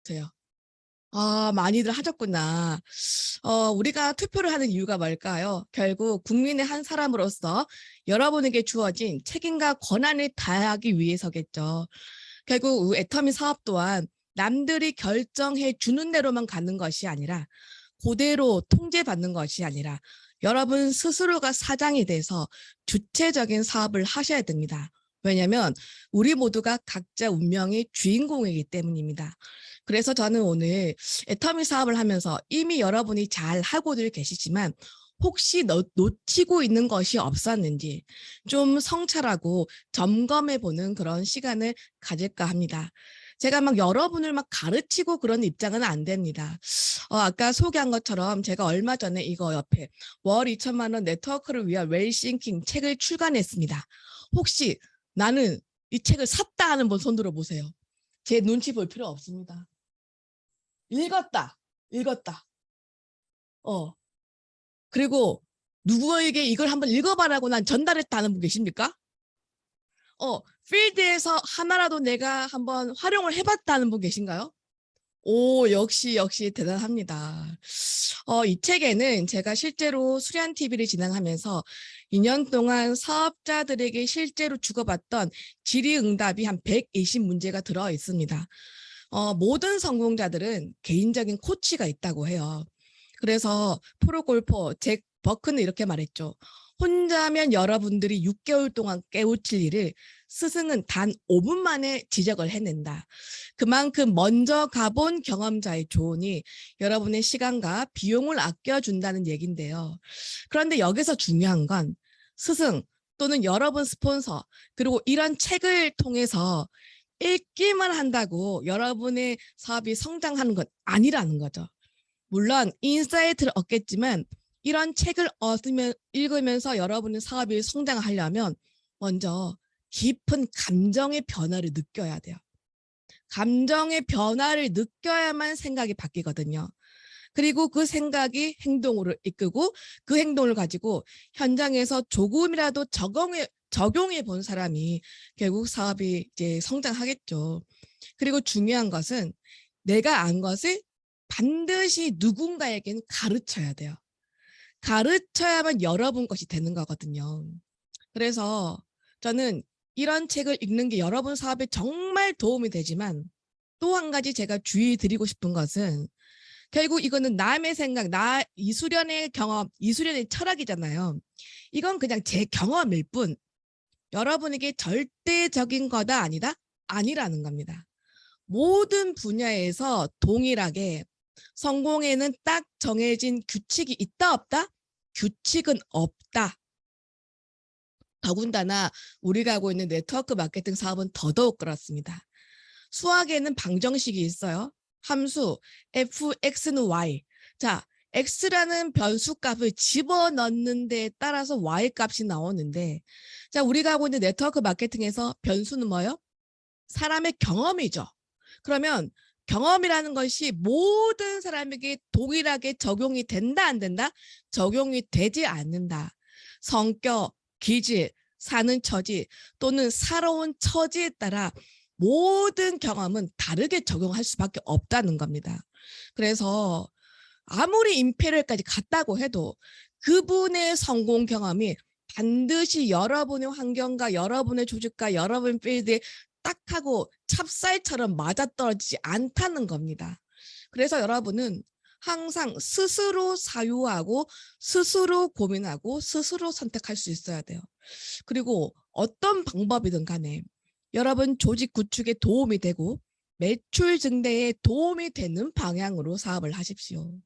같아요. 아, 많이들 하셨구나. 우리가 투표를 하는 이유가 뭘까요? 결국 국민의 한 사람으로서 여러분에게 주어진 책임과 권한을 다하기 위해서겠죠. 결국 애터미 사업 또한 남들이 결정해 주는 대로만 가는 것이 아니라 그대로 통제받는 것이 아니라 여러분 스스로가 사장이 돼서 주체적인 사업을 하셔야 됩니다. 왜냐하면 우리 모두가 각자 운명의 주인공이기 때문입니다. 그래서 저는 오늘 애터미 사업을 하면서 이미 여러분이 잘 하고들 계시지만 혹시 놓치고 있는 것이 없었는지 좀 성찰하고 점검해보는 그런 시간을 가질까 합니다. 제가 막 여러분을 막 가르치고 그런 입장은 안 됩니다. 아까 소개한 것처럼 제가 얼마 전에 이거 옆에 월 2천만 원 네트워크를 위한 웰싱킹 책을 출간했습니다. 혹시 나는 이 책을 샀다 하는 분 손 들어보세요. 제 눈치 볼 필요 없습니다. 읽었다. 읽었다. 그리고 누구에게 이걸 한번 읽어봐라고 난 전달했다는 분 계십니까? 필드에서 하나라도 내가 한번 활용을 해봤다는 분 계신가요? 오, 역시 대단합니다. 이 책에는 제가 실제로 수련 TV를 진행하면서 2년 동안 사업자들에게 실제로 주고받던 질의응답이 한 120문제가 들어 있습니다. 모든 성공자들은 개인적인 코치가 있다고 해요. 그래서 프로골퍼 잭 버크는 이렇게 말했죠. 혼자면 여러분들이 6개월 동안 깨우칠 일을 스승은 단 5분 만에 지적을 해낸다. 그만큼 먼저 가본 경험자의 조언이 여러분의 시간과 비용을 아껴준다는 얘기인데요. 그런데 여기서 중요한 건 스승 또는 여러분 스폰서 그리고 이런 책을 통해서 읽기만 한다고 여러분의 사업이 성장하는 건 아니라는 거죠. 물론 인사이트를 얻겠지만 이런 책을 읽으면서 여러분의 사업이 성장하려면 먼저 깊은 감정의 변화를 느껴야 돼요. 감정의 변화를 느껴야만 생각이 바뀌거든요. 그리고 그 생각이 행동으로 이끌고 그 행동을 가지고 현장에서 조금이라도 적용해 본 사람이 결국 사업이 이제 성장하겠죠. 그리고 중요한 것은 내가 안 것을 반드시 누군가에게는 가르쳐야 돼요. 가르쳐야만 여러분 것이 되는 거거든요. 그래서 저는 이런 책을 읽는 게 여러분 사업에 정말 도움이 되지만 또 한 가지 제가 주의 드리고 싶은 것은 결국 이거는 남의 생각, 이수련의 경험, 이수련의 철학이잖아요. 이건 그냥 제 경험일 뿐 여러분에게 절대적인 거다 아니라는 겁니다. 모든 분야에서 동일하게 성공에는 딱 정해진 규칙이 있다 없다? 규칙은 없다. 더군다나 우리가 하고 있는 네트워크 마케팅 사업은 더더욱 그렇습니다. 수학에는 방정식이 있어요. 함수 f, x는 y. 자, x라는 변수값을 집어넣는 데에 따라서 y 값이 나오는데 자, 우리가 하고 있는 네트워크 마케팅에서 변수는 뭐예요? 사람의 경험이죠. 그러면 경험이라는 것이 모든 사람에게 동일하게 적용이 된다 안 된다? 적용이 되지 않는다. 성격, 기질, 사는 처지 또는 살아온 처지에 따라 모든 경험은 다르게 적용할 수밖에 없다는 겁니다. 그래서 아무리 임페리얼까지 갔다고 해도 그분의 성공 경험이 반드시 여러분의 환경과 여러분의 조직과 여러분 필드에 딱하고 찹쌀처럼 맞아떨어지지 않다는 겁니다. 그래서 여러분은 항상 스스로 사유하고 스스로 고민하고 스스로 선택할 수 있어야 돼요. 그리고 어떤 방법이든 간에 여러분 조직 구축에 도움이 되고 매출 증대에 도움이 되는 방향으로 사업을 하십시오.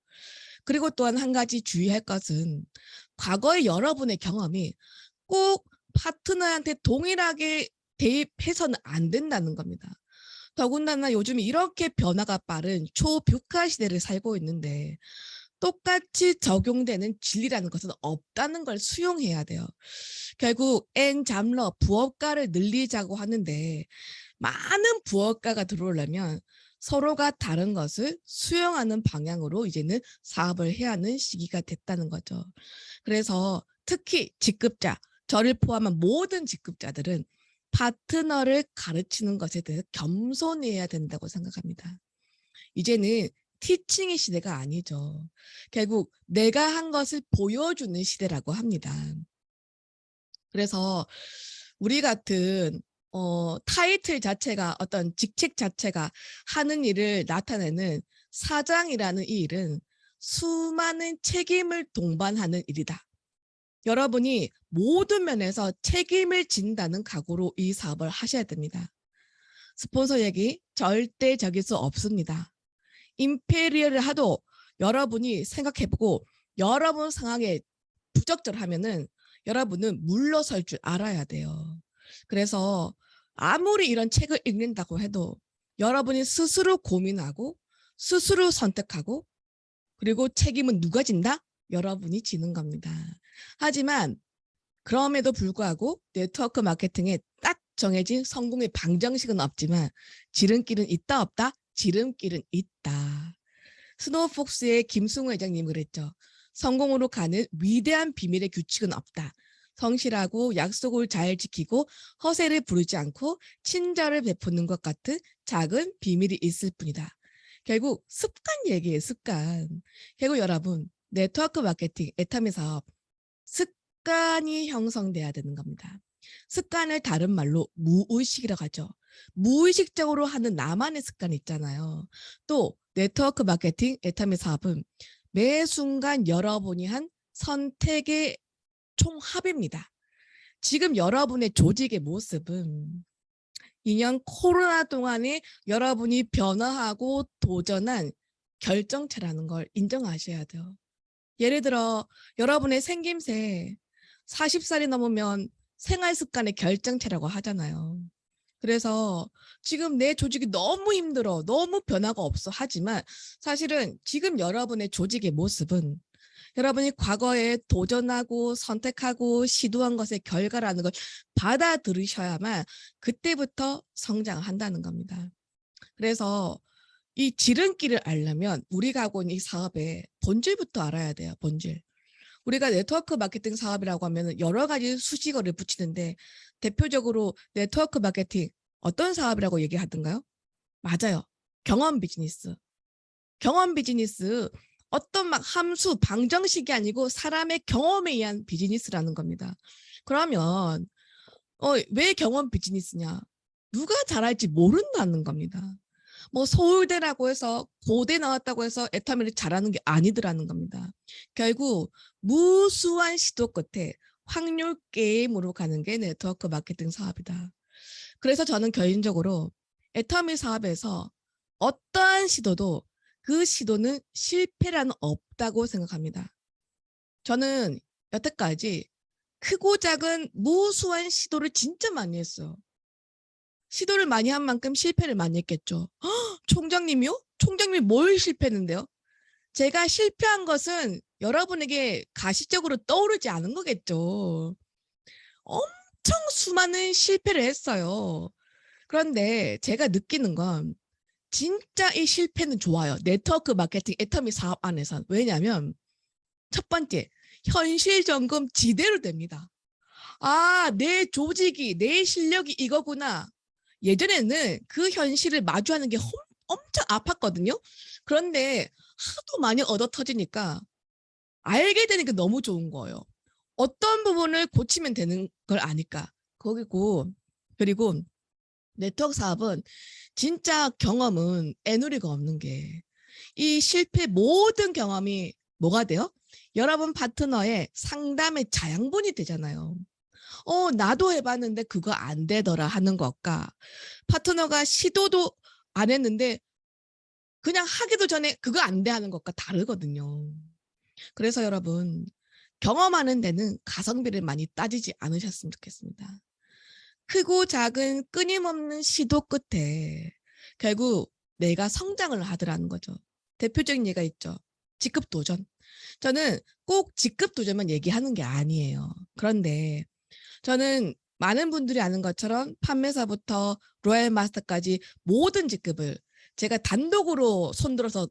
그리고 또한 한 가지 주의할 것은 과거의 여러분의 경험이 꼭 파트너한테 동일하게 대입해서는 안 된다는 겁니다. 더군다나 요즘 이렇게 변화가 빠른 초뷰카 시대를 살고 있는데 똑같이 적용되는 진리라는 것은 없다는 걸 수용해야 돼요. 결국 엔잡러 부업가를 늘리자고 하는데 많은 부업가가 들어오려면 서로가 다른 것을 수용하는 방향으로 이제는 사업을 해야 하는 시기가 됐다는 거죠. 그래서 특히 직급자, 저를 포함한 모든 직급자들은 파트너를 가르치는 것에 대해서 겸손해야 된다고 생각합니다. 이제는 티칭의 시대가 아니죠. 결국 내가 한 것을 보여주는 시대라고 합니다. 그래서 우리 같은 타이틀 자체가 어떤 직책 자체가 하는 일을 나타내는 사장이라는 이 일은 수많은 책임을 동반하는 일이다. 여러분이 모든 면에서 책임을 진다는 각오로 이 사업을 하셔야 됩니다. 스폰서 얘기 절대 적일 수 없습니다. 임페리얼을 하도 여러분이 생각해보고 여러분 상황에 부적절하면은 여러분은 물러설 줄 알아야 돼요. 그래서 아무리 이런 책을 읽는다고 해도 여러분이 스스로 고민하고 스스로 선택하고 그리고 책임은 누가 진다? 여러분이 지는 겁니다. 하지만 그럼에도 불구하고 네트워크 마케팅에 딱 정해진 성공의 방정식은 없지만 지름길은 있다 없다? 지름길은 있다. 스노우폭스의 김승우 회장님이 그랬죠. 성공으로 가는 위대한 비밀의 규칙은 없다. 성실하고 약속을 잘 지키고 허세를 부르지 않고 친절을 베푸는 것 같은 작은 비밀이 있을 뿐이다. 결국 습관 얘기예요. 습관. 결국 여러분 네트워크 마케팅 애터미 사업 습관이 형성돼야 되는 겁니다. 습관을 다른 말로 무의식이라고 하죠. 무의식적으로 하는 나만의 습관이 있잖아요. 또 네트워크 마케팅 애터미 사업은 매 순간 여러분이 한 선택의 총합입니다. 지금 여러분의 조직의 모습은 2년 코로나 동안에 여러분이 변화하고 도전한 결정체라는 걸 인정하셔야 돼요. 예를 들어 여러분의 생김새 40살이 넘으면 생활 습관의 결정체라고 하잖아요. 그래서 지금 내 조직이 너무 힘들어, 너무 변화가 없어 하지만 사실은 지금 여러분의 조직의 모습은 여러분이 과거에 도전하고 선택하고 시도한 것의 결과라는 걸 받아들이셔야만 그때부터 성장한다는 겁니다. 그래서 이 지름길을 알려면 우리가 하고 있는 이 사업의 본질부터 알아야 돼요. 본질. 우리가 네트워크 마케팅 사업이라고 하면 여러 가지 수식어를 붙이는데 대표적으로 네트워크 마케팅 어떤 사업이라고 얘기하던가요? 맞아요. 경험 비즈니스. 경험 비즈니스 어떤 막 함수 방정식이 아니고 사람의 경험에 의한 비즈니스라는 겁니다. 그러면 왜 경험 비즈니스냐? 누가 잘할지 모른다는 겁니다. 뭐 서울대라고 해서 고대 나왔다고 해서 애터미를 잘하는 게 아니더라는 겁니다. 결국 무수한 시도 끝에 확률 게임으로 가는 게 네트워크 마케팅 사업이다. 그래서 저는 개인적으로 애터미 사업에서 어떠한 시도도 그 시도는 실패란 없다고 생각합니다. 저는 여태까지 크고 작은 무수한 시도를 진짜 많이 했어요. 시도를 많이 한 만큼 실패를 많이 했겠죠. 총장님이요? 총장님이 뭘 실패했는데요? 제가 실패한 것은 여러분에게 가시적으로 떠오르지 않은 거겠죠. 엄청 수많은 실패를 했어요. 그런데 제가 느끼는 건 진짜 이 실패는 좋아요. 네트워크 마케팅 애터미 사업 안에선. 왜냐하면 첫 번째, 현실 점검 지대로 됩니다. 아, 내 조직이, 내 실력이 이거구나. 예전에는 그 현실을 마주하는 게 엄청 아팠거든요. 그런데 하도 많이 얻어 터지니까 알게 되니까 너무 좋은 거예요. 어떤 부분을 고치면 되는 걸 아니까. 그리고 네트워크 사업은 진짜 경험은 애누리가 없는 게 이 실패 모든 경험이 뭐가 돼요? 여러분 파트너의 상담의 자양분이 되잖아요. 나도 해봤는데 그거 안 되더라 하는 것과 파트너가 시도도 안 했는데 그냥 하기도 전에 그거 안 돼 하는 것과 다르거든요. 그래서 여러분 경험하는 데는 가성비를 많이 따지지 않으셨으면 좋겠습니다. 크고 작은 끊임없는 시도 끝에 결국 내가 성장을 하더라는 거죠. 대표적인 예가 있죠. 직급 도전. 저는 꼭 직급 도전만 얘기하는 게 아니에요. 그런데 저는 많은 분들이 아는 것처럼 판매사부터 로얄 마스터까지 모든 직급을 제가 단독으로 손들어서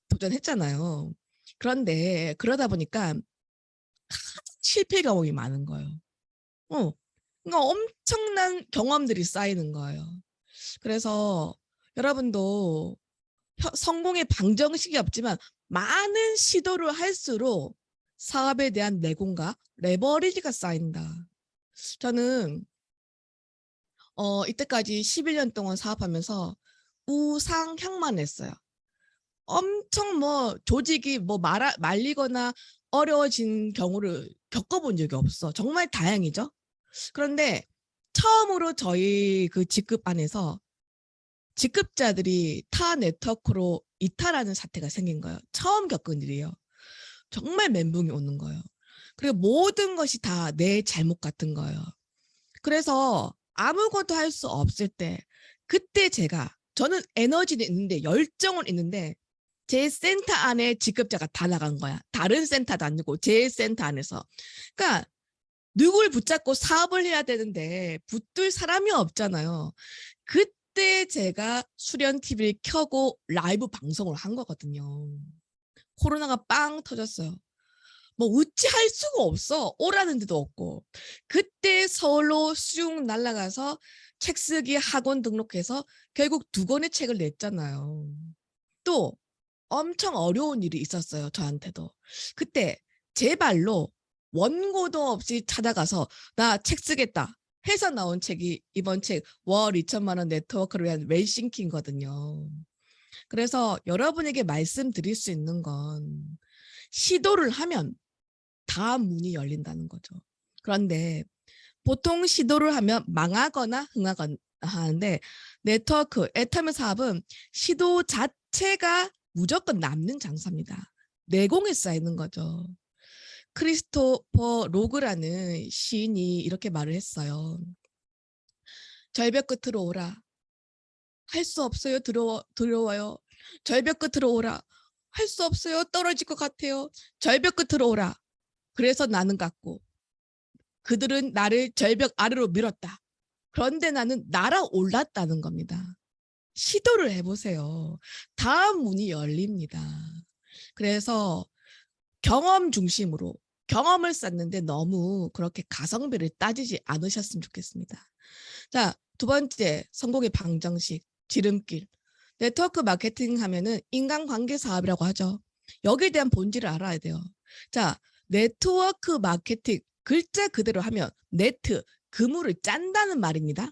도전했잖아요. 그런데 그러다 보니까 실패 경험이 많은 거예요. 그러니까 엄청난 경험들이 쌓이는 거예요. 그래서 여러분도 성공의 방정식이 없지만 많은 시도를 할수록 사업에 대한 내공과 레버리지가 쌓인다. 저는 이때까지 11년 동안 사업하면서 우상향만 했어요. 엄청 뭐 조직이 뭐 말리거나 어려워진 경우를 겪어본 적이 없어. 정말 다행이죠. 그런데 처음으로 저희 그 직급 안에서 직급자들이 타 네트워크로 이탈하는 사태가 생긴 거예요. 처음 겪은 일이에요. 정말 멘붕이 오는 거예요. 그리고 모든 것이 다 내 잘못 같은 거예요. 그래서 아무것도 할 수 없을 때 그때 저는 에너지는 있는데 열정은 있는데 제 센터 안에 직급자가 다 나간 거야. 다른 센터도 아니고 제 센터 안에서. 그러니까 누굴 붙잡고 사업을 해야 되는데 붙들 사람이 없잖아요. 그때 제가 수련 TV를 켜고 라이브 방송을 한 거거든요. 코로나가 빵 터졌어요. 뭐 어찌할 수가 없어. 오라는 데도 없고. 그때 서울로 쑥 날아가서 책 쓰기 학원 등록해서 결국 2권의 책을 냈잖아요. 또 엄청 어려운 일이 있었어요. 저한테도. 그때 제 발로 원고도 없이 찾아가서 나 책 쓰겠다 해서 나온 책이 이번 책 월 2천만 원 네트워크를 위한 웰싱킹거든요. 그래서 여러분에게 말씀드릴 수 있는 건 시도를 하면 다 문이 열린다는 거죠. 그런데 보통 시도를 하면 망하거나 흥하거나 하는데 네트워크, 애터미 사업은 시도 자체가 무조건 남는 장사입니다. 내공에 쌓이는 거죠. 크리스토퍼 로그라는 시인이 이렇게 말을 했어요. 절벽 끝으로 오라. 할 수 없어요. 두려워요. 절벽 끝으로 오라. 할 수 없어요. 떨어질 것 같아요. 절벽 끝으로 오라. 그래서 나는 갔고 그들은 나를 절벽 아래로 밀었다. 그런데 나는 날아올랐다는 겁니다. 시도를 해보세요. 다음 문이 열립니다. 그래서 경험 중심으로 경험을 쌓는데 너무 그렇게 가성비를 따지지 않으셨으면 좋겠습니다. 자, 2번째 성공의 방정식, 지름길. 네트워크 마케팅 하면은 인간관계 사업이라고 하죠. 여기에 대한 본질을 알아야 돼요. 자, 네트워크 마케팅 글자 그대로 하면 네트, 그물을 짠다는 말입니다.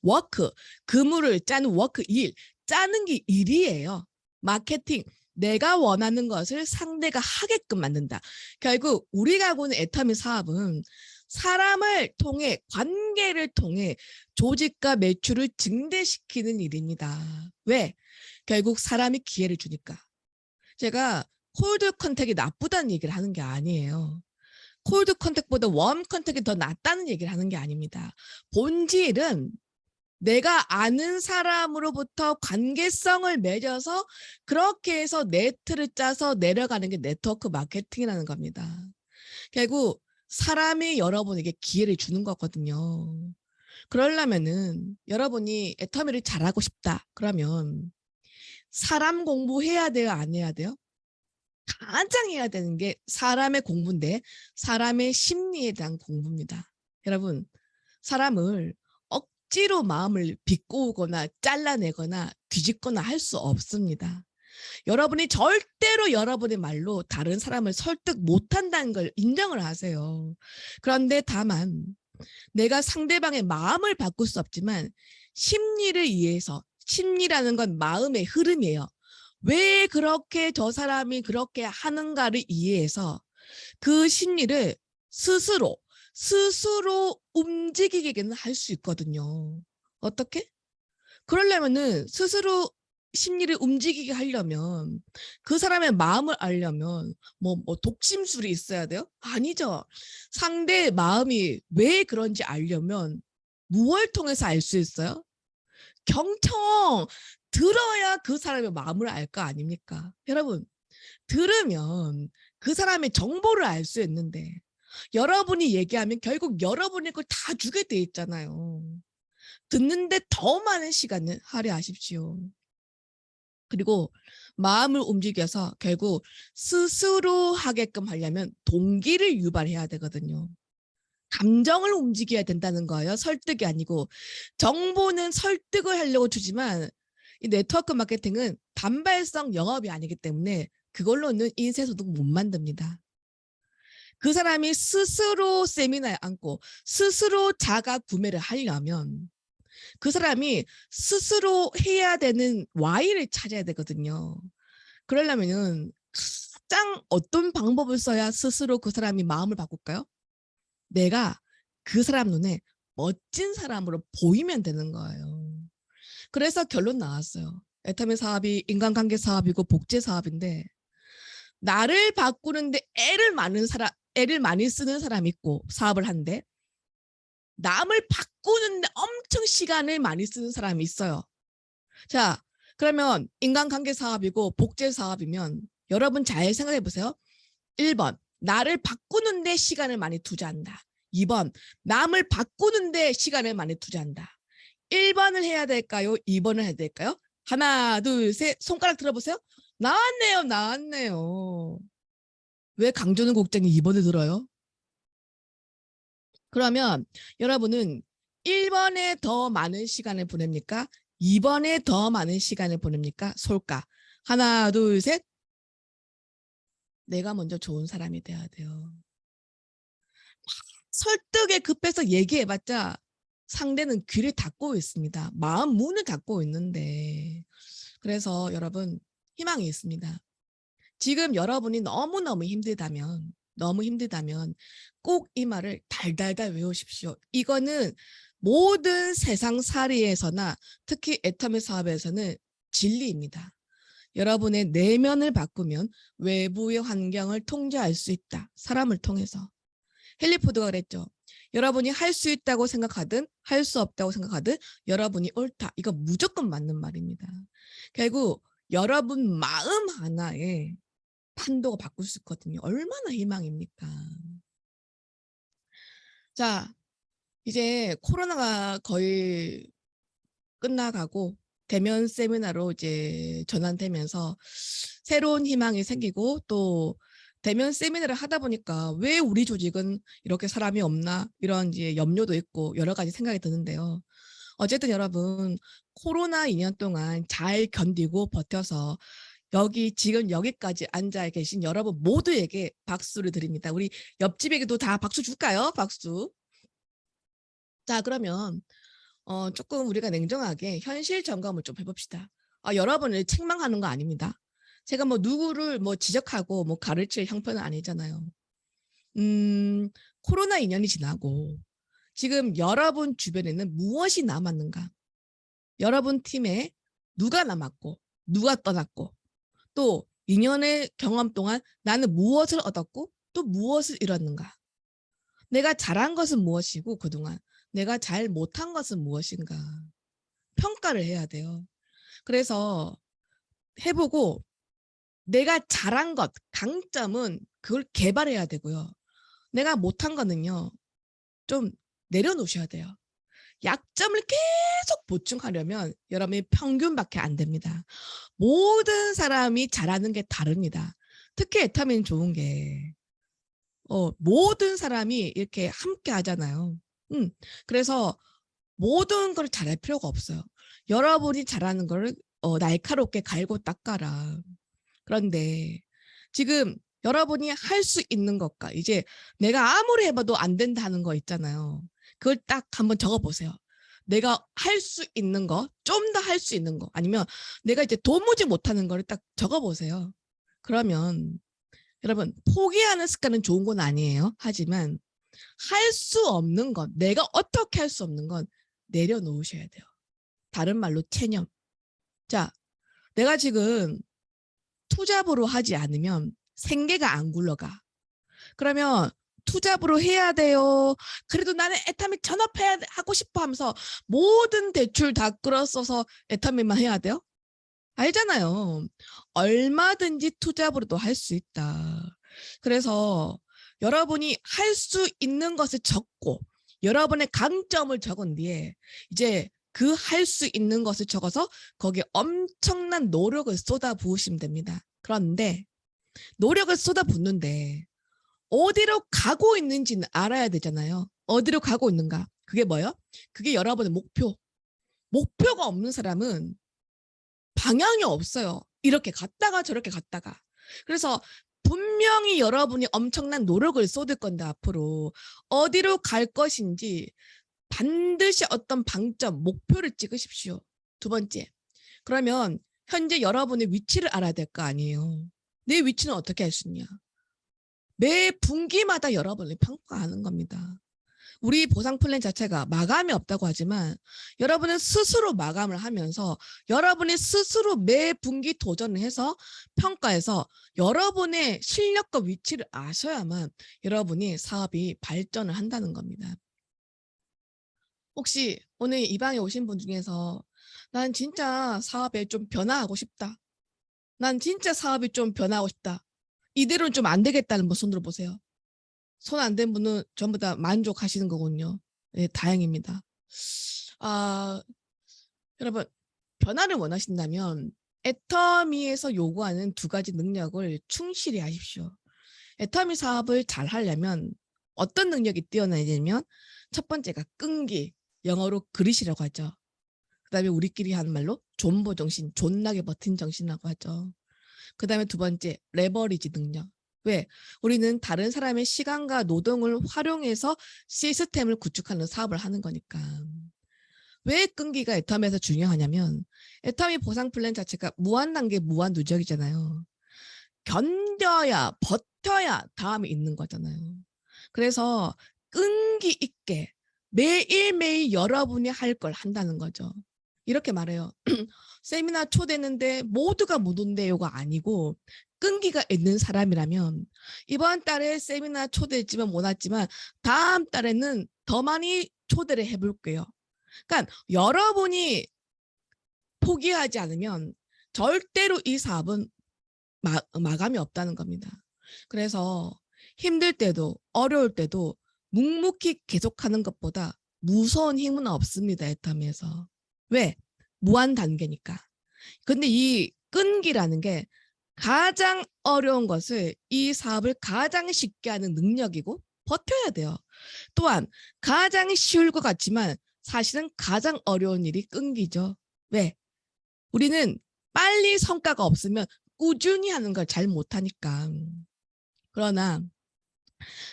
워크, 그물을 짜는 워크, 일, 짜는 게 일이에요. 마케팅, 내가 원하는 것을 상대가 하게끔 만든다. 결국 우리가 하고 있는 애터미 사업은 사람을 통해 관계를 통해 조직과 매출을 증대시키는 일입니다. 왜? 결국 사람이 기회를 주니까. 제가 콜드 컨택이 나쁘다는 얘기를 하는 게 아니에요. 콜드 컨택보다 웜 컨택이 더 낫다는 얘기를 하는 게 아닙니다. 본질은 내가 아는 사람으로부터 관계성을 맺어서 그렇게 해서 네트를 짜서 내려가는 게 네트워크 마케팅이라는 겁니다. 결국 사람이 여러분에게 기회를 주는 거거든요. 그러려면은 여러분이 애터미를 잘하고 싶다. 그러면 사람 공부해야 돼요? 안 해야 돼요? 가장 해야 되는 게 사람의 공부인데 사람의 심리에 대한 공부입니다. 여러분, 사람을 억지로 마음을 비꼬거나 잘라내거나 뒤집거나 할 수 없습니다. 여러분이 절대로 여러분의 말로 다른 사람을 설득 못한다는 걸 인정을 하세요. 그런데 다만 내가 상대방의 마음을 바꿀 수 없지만 심리를 이해해서, 심리라는 건 마음의 흐름이에요. 왜 그렇게 저 사람이 그렇게 하는가를 이해해서 그 심리를 스스로 움직이게는 할 수 있거든요. 어떻게? 그러려면은 스스로 심리를 움직이게 하려면 그 사람의 마음을 알려면 뭐 독심술이 있어야 돼요? 아니죠. 상대의 마음이 왜 그런지 알려면 무엇을 통해서 알 수 있어요? 경청 들어야 그 사람의 마음을 알 거 아닙니까? 여러분, 들으면 그 사람의 정보를 알 수 있는데 여러분이 얘기하면 결국 여러분이 그걸 다 주게 돼 있잖아요. 듣는데 더 많은 시간을 할애하십시오. 그리고 마음을 움직여서 결국 스스로 하게끔 하려면 동기를 유발해야 되거든요. 감정을 움직여야 된다는 거예요. 설득이 아니고. 정보는 설득을 하려고 주지만 이 네트워크 마케팅은 단발성 영업이 아니기 때문에 그걸로는 인쇄소득 못 만듭니다. 그 사람이 스스로 세미나에 앉고 스스로 자가 구매를 하려면 그 사람이 스스로 해야 되는 Y를 찾아야 되거든요. 그러려면은 가장 어떤 방법을 써야 스스로 그 사람이 마음을 바꿀까요? 내가 그 사람 눈에 멋진 사람으로 보이면 되는 거예요. 그래서 결론 나왔어요. 애터미 사업이 인간관계 사업이고 복제 사업인데 나를 바꾸는데 애를 많이 쓰는 사람이 있고 사업을 하는데 남을 바꾸는데 엄청 시간을 많이 쓰는 사람이 있어요. 자, 그러면 인간관계 사업이고 복제 사업이면 여러분 잘 생각해 보세요. 1번, 나를 바꾸는데 시간을 많이 투자한다. 2번, 남을 바꾸는데 시간을 많이 투자한다. 1번을 해야 될까요? 2번을 해야 될까요? 하나, 둘, 셋, 손가락 들어보세요. 나왔네요, 나왔네요. 왜 강조는 국장이 2번을 들어요? 그러면 여러분은 1번에 더 많은 시간을 보냅니까? 2번에 더 많은 시간을 보냅니까? 솔까? 하나, 둘, 셋. 내가 먼저 좋은 사람이 돼야 돼요. 설득에 급해서 얘기해봤자 상대는 귀를 닫고 있습니다. 마음 문을 닫고 있는데. 그래서 여러분 희망이 있습니다. 지금 여러분이 너무 힘들다면 꼭 이 말을 달달달 외우십시오. 이거는 모든 세상살이에서나 특히 애터미 사업에서는 진리입니다. 여러분의 내면을 바꾸면 외부의 환경을 통제할 수 있다. 사람을 통해서. 헨리 포드가 그랬죠. 여러분이 할 수 있다고 생각하든 할 수 없다고 생각하든 여러분이 옳다. 이거 무조건 맞는 말입니다. 결국 여러분 마음 하나에 판도가 바꿀 수 있거든요. 얼마나 희망입니까? 자, 이제 코로나가 거의 끝나가고 대면 세미나로 이제 전환되면서 새로운 희망이 생기고 또 대면 세미나를 하다 보니까 왜 우리 조직은 이렇게 사람이 없나 이런 이제 염려도 있고 여러 가지 생각이 드는데요. 어쨌든 여러분 코로나 2년 동안 잘 견디고 버텨서 지금 여기까지 앉아 계신 여러분 모두에게 박수를 드립니다. 우리 옆집에게도 다 박수 줄까요? 박수. 자, 그러면 조금 우리가 냉정하게 현실 점검을 좀 해봅시다. 여러분을 책망하는 거 아닙니다. 제가 뭐 누구를 뭐 지적하고 뭐 가르칠 형편은 아니잖아요. 코로나 2년이 지나고 지금 여러분 주변에는 무엇이 남았는가? 여러분 팀에 누가 남았고 누가 떠났고 또 2년의 경험 동안 나는 무엇을 얻었고 또 무엇을 잃었는가? 내가 잘한 것은 무엇이고 그동안 내가 잘 못한 것은 무엇인가? 평가를 해야 돼요. 그래서 해보고 내가 잘한 것, 강점은 그걸 개발해야 되고요. 내가 못한 거는요. 좀 내려놓으셔야 돼요. 약점을 계속 보충하려면 여러분이 평균밖에 안 됩니다. 모든 사람이 잘하는 게 다릅니다. 특히 애터미는 좋은 게 모든 사람이 이렇게 함께 하잖아요. 그래서 모든 걸 잘할 필요가 없어요. 여러분이 잘하는 거를 날카롭게 갈고 닦아라. 그런데 지금 여러분이 할 수 있는 것과 이제 내가 아무리 해봐도 안 된다는 거 있잖아요. 그걸 딱 한번 적어보세요. 내가 할 수 있는 거, 좀 더 할 수 있는 거, 아니면 내가 이제 도무지 못하는 거를 딱 적어보세요. 그러면 여러분 포기하는 습관은 좋은 건 아니에요. 하지만 할 수 없는 건, 내가 어떻게 할 수 없는 건 내려놓으셔야 돼요. 다른 말로 체념. 자, 내가 지금 투잡으로 하지 않으면 생계가 안 굴러가. 그러면 투잡으로 해야 돼요. 그래도 나는 애터미 하고 싶어 하면서 모든 대출 다 끌어써서 애터미만 해야 돼요? 알잖아요. 얼마든지 투잡으로도 할 수 있다. 그래서 여러분이 할 수 있는 것을 적고 여러분의 강점을 적은 뒤에 이제 그 할 수 있는 것을 적어서 거기에 엄청난 노력을 쏟아 부으시면 됩니다. 그런데 노력을 쏟아 붓는데 어디로 가고 있는지는 알아야 되잖아요. 어디로 가고 있는가? 그게 뭐예요? 그게 여러분의 목표. 목표가 없는 사람은 방향이 없어요. 이렇게 갔다가 저렇게 갔다가. 그래서 분명히 여러분이 엄청난 노력을 쏟을 건데 앞으로 어디로 갈 것인지 반드시 어떤 방점, 목표를 찍으십시오. 두 번째, 그러면 현재 여러분의 위치를 알아야 될 거 아니에요. 내 위치는 어떻게 할 수 있냐. 매 분기마다 여러분을 평가하는 겁니다. 우리 보상 플랜 자체가 마감이 없다고 하지만 여러분은 스스로 마감을 하면서 여러분이 스스로 매 분기 도전을 해서 평가해서 여러분의 실력과 위치를 아셔야만 여러분이 사업이 발전을 한다는 겁니다. 혹시 오늘 이 방에 오신 분 중에서 난 진짜 사업에 좀 변화하고 싶다. 난 진짜 사업이 좀 변화하고 싶다. 이대로는 좀 안 되겠다는 분 손 들어보세요. 손 안 된 분은 전부 다 만족하시는 거군요. 네, 다행입니다. 여러분, 변화를 원하신다면 애터미에서 요구하는 두 가지 능력을 충실히 하십시오. 애터미 사업을 잘 하려면 어떤 능력이 뛰어나야 되냐면 첫 번째가 끈기, 영어로 그릿이라고 하죠. 그 다음에 우리끼리 하는 말로 존버 정신, 존나게 버틴 정신이라고 하죠. 그 다음에 두 번째, 레버리지 능력. 왜? 우리는 다른 사람의 시간과 노동을 활용해서 시스템을 구축하는 사업을 하는 거니까. 왜 끈기가 애터미에서 중요하냐면 애터미 보상 플랜 자체가 무한 단계, 무한 누적이잖아요. 견뎌야, 버텨야 다음에 있는 거잖아요. 그래서 끈기 있게 매일매일 여러분이 할 걸 한다는 거죠. 이렇게 말해요. 세미나 초대했는데 모두가 못 온대요가 아니고 끈기가 있는 사람이라면 이번 달에 세미나 초대했지만 못 왔지만 다음 달에는 더 많이 초대를 해볼게요. 그러니까 여러분이 포기하지 않으면 절대로 이 사업은 마감이 없다는 겁니다. 그래서 힘들 때도 어려울 때도 묵묵히 계속하는 것보다 무서운 힘은 없습니다. 애터미에서. 왜? 무한 단계니까. 근데 이 끈기라는 게 가장 어려운 것을 이 사업을 가장 쉽게 하는 능력이고 버텨야 돼요. 또한 가장 쉬울 것 같지만 사실은 가장 어려운 일이 끈기죠. 왜? 우리는 빨리 성과가 없으면 꾸준히 하는 걸 잘 못하니까. 그러나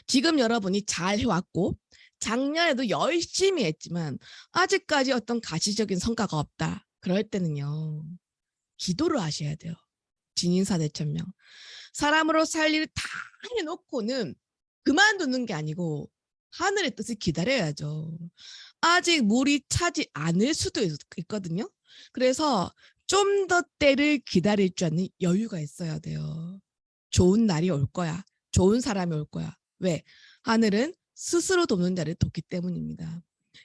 지금 여러분이 잘 해왔고 작년에도 열심히 했지만 아직까지 어떤 가시적인 성과가 없다. 그럴 때는요. 기도를 하셔야 돼요. 진인사대천명. 사람으로 살 일을 다 해놓고는 그만두는 게 아니고 하늘의 뜻을 기다려야죠. 아직 물이 차지 않을 수도 있거든요. 그래서 좀 더 때를 기다릴 줄 아는 여유가 있어야 돼요. 좋은 날이 올 거야. 좋은 사람이 올 거야. 왜? 하늘은 스스로 돕는 자를 돕기 때문입니다.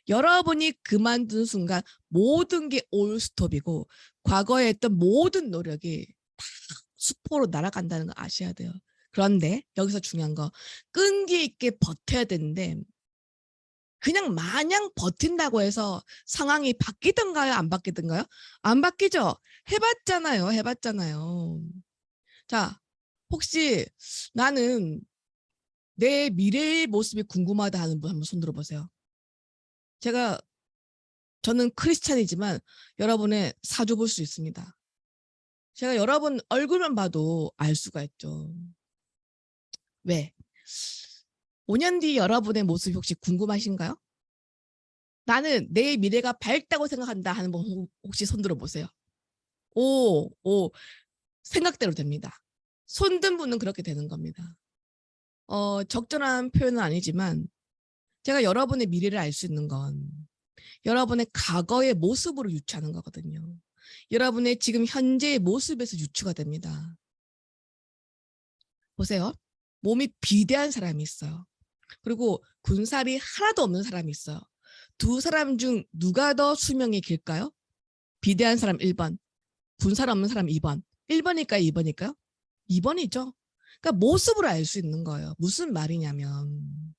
여러분이 그만둔 순간 모든 게 올 스톱이고 과거에 했던 모든 노력이 다 수포로 날아간다는 거 아셔야 돼요. 그런데 여기서 중요한 거 끈기 있게 버텨야 되는데 그냥 마냥 버틴다고 해서 상황이 바뀌던가요? 안 바뀌던가요? 안 바뀌죠? 해봤잖아요. 자, 혹시 나는 내 미래의 모습이 궁금하다 하는 분 한번 손 들어보세요. 저는 크리스찬이지만 여러분의 사주 볼 수 있습니다. 제가 여러분 얼굴만 봐도 알 수가 있죠. 왜? 5년 뒤 여러분의 모습이 혹시 궁금하신가요? 나는 내 미래가 밝다고 생각한다 하는 분 혹시 손 들어보세요. 오, 생각대로 됩니다. 손든 분은 그렇게 되는 겁니다. 적절한 표현은 아니지만 제가 여러분의 미래를 알 수 있는 건 여러분의 과거의 모습으로 유추하는 거거든요. 여러분의 지금 현재의 모습에서 유추가 됩니다. 보세요. 몸이 비대한 사람이 있어요. 그리고 군살이 하나도 없는 사람이 있어요. 두 사람 중 누가 더 수명이 길까요? 비대한 사람 1번, 군살 없는 사람 2번. 1번일까요? 2번일까요? 2번이죠. 그러니까 모습으로 알 수 있는 거예요. 무슨 말이냐면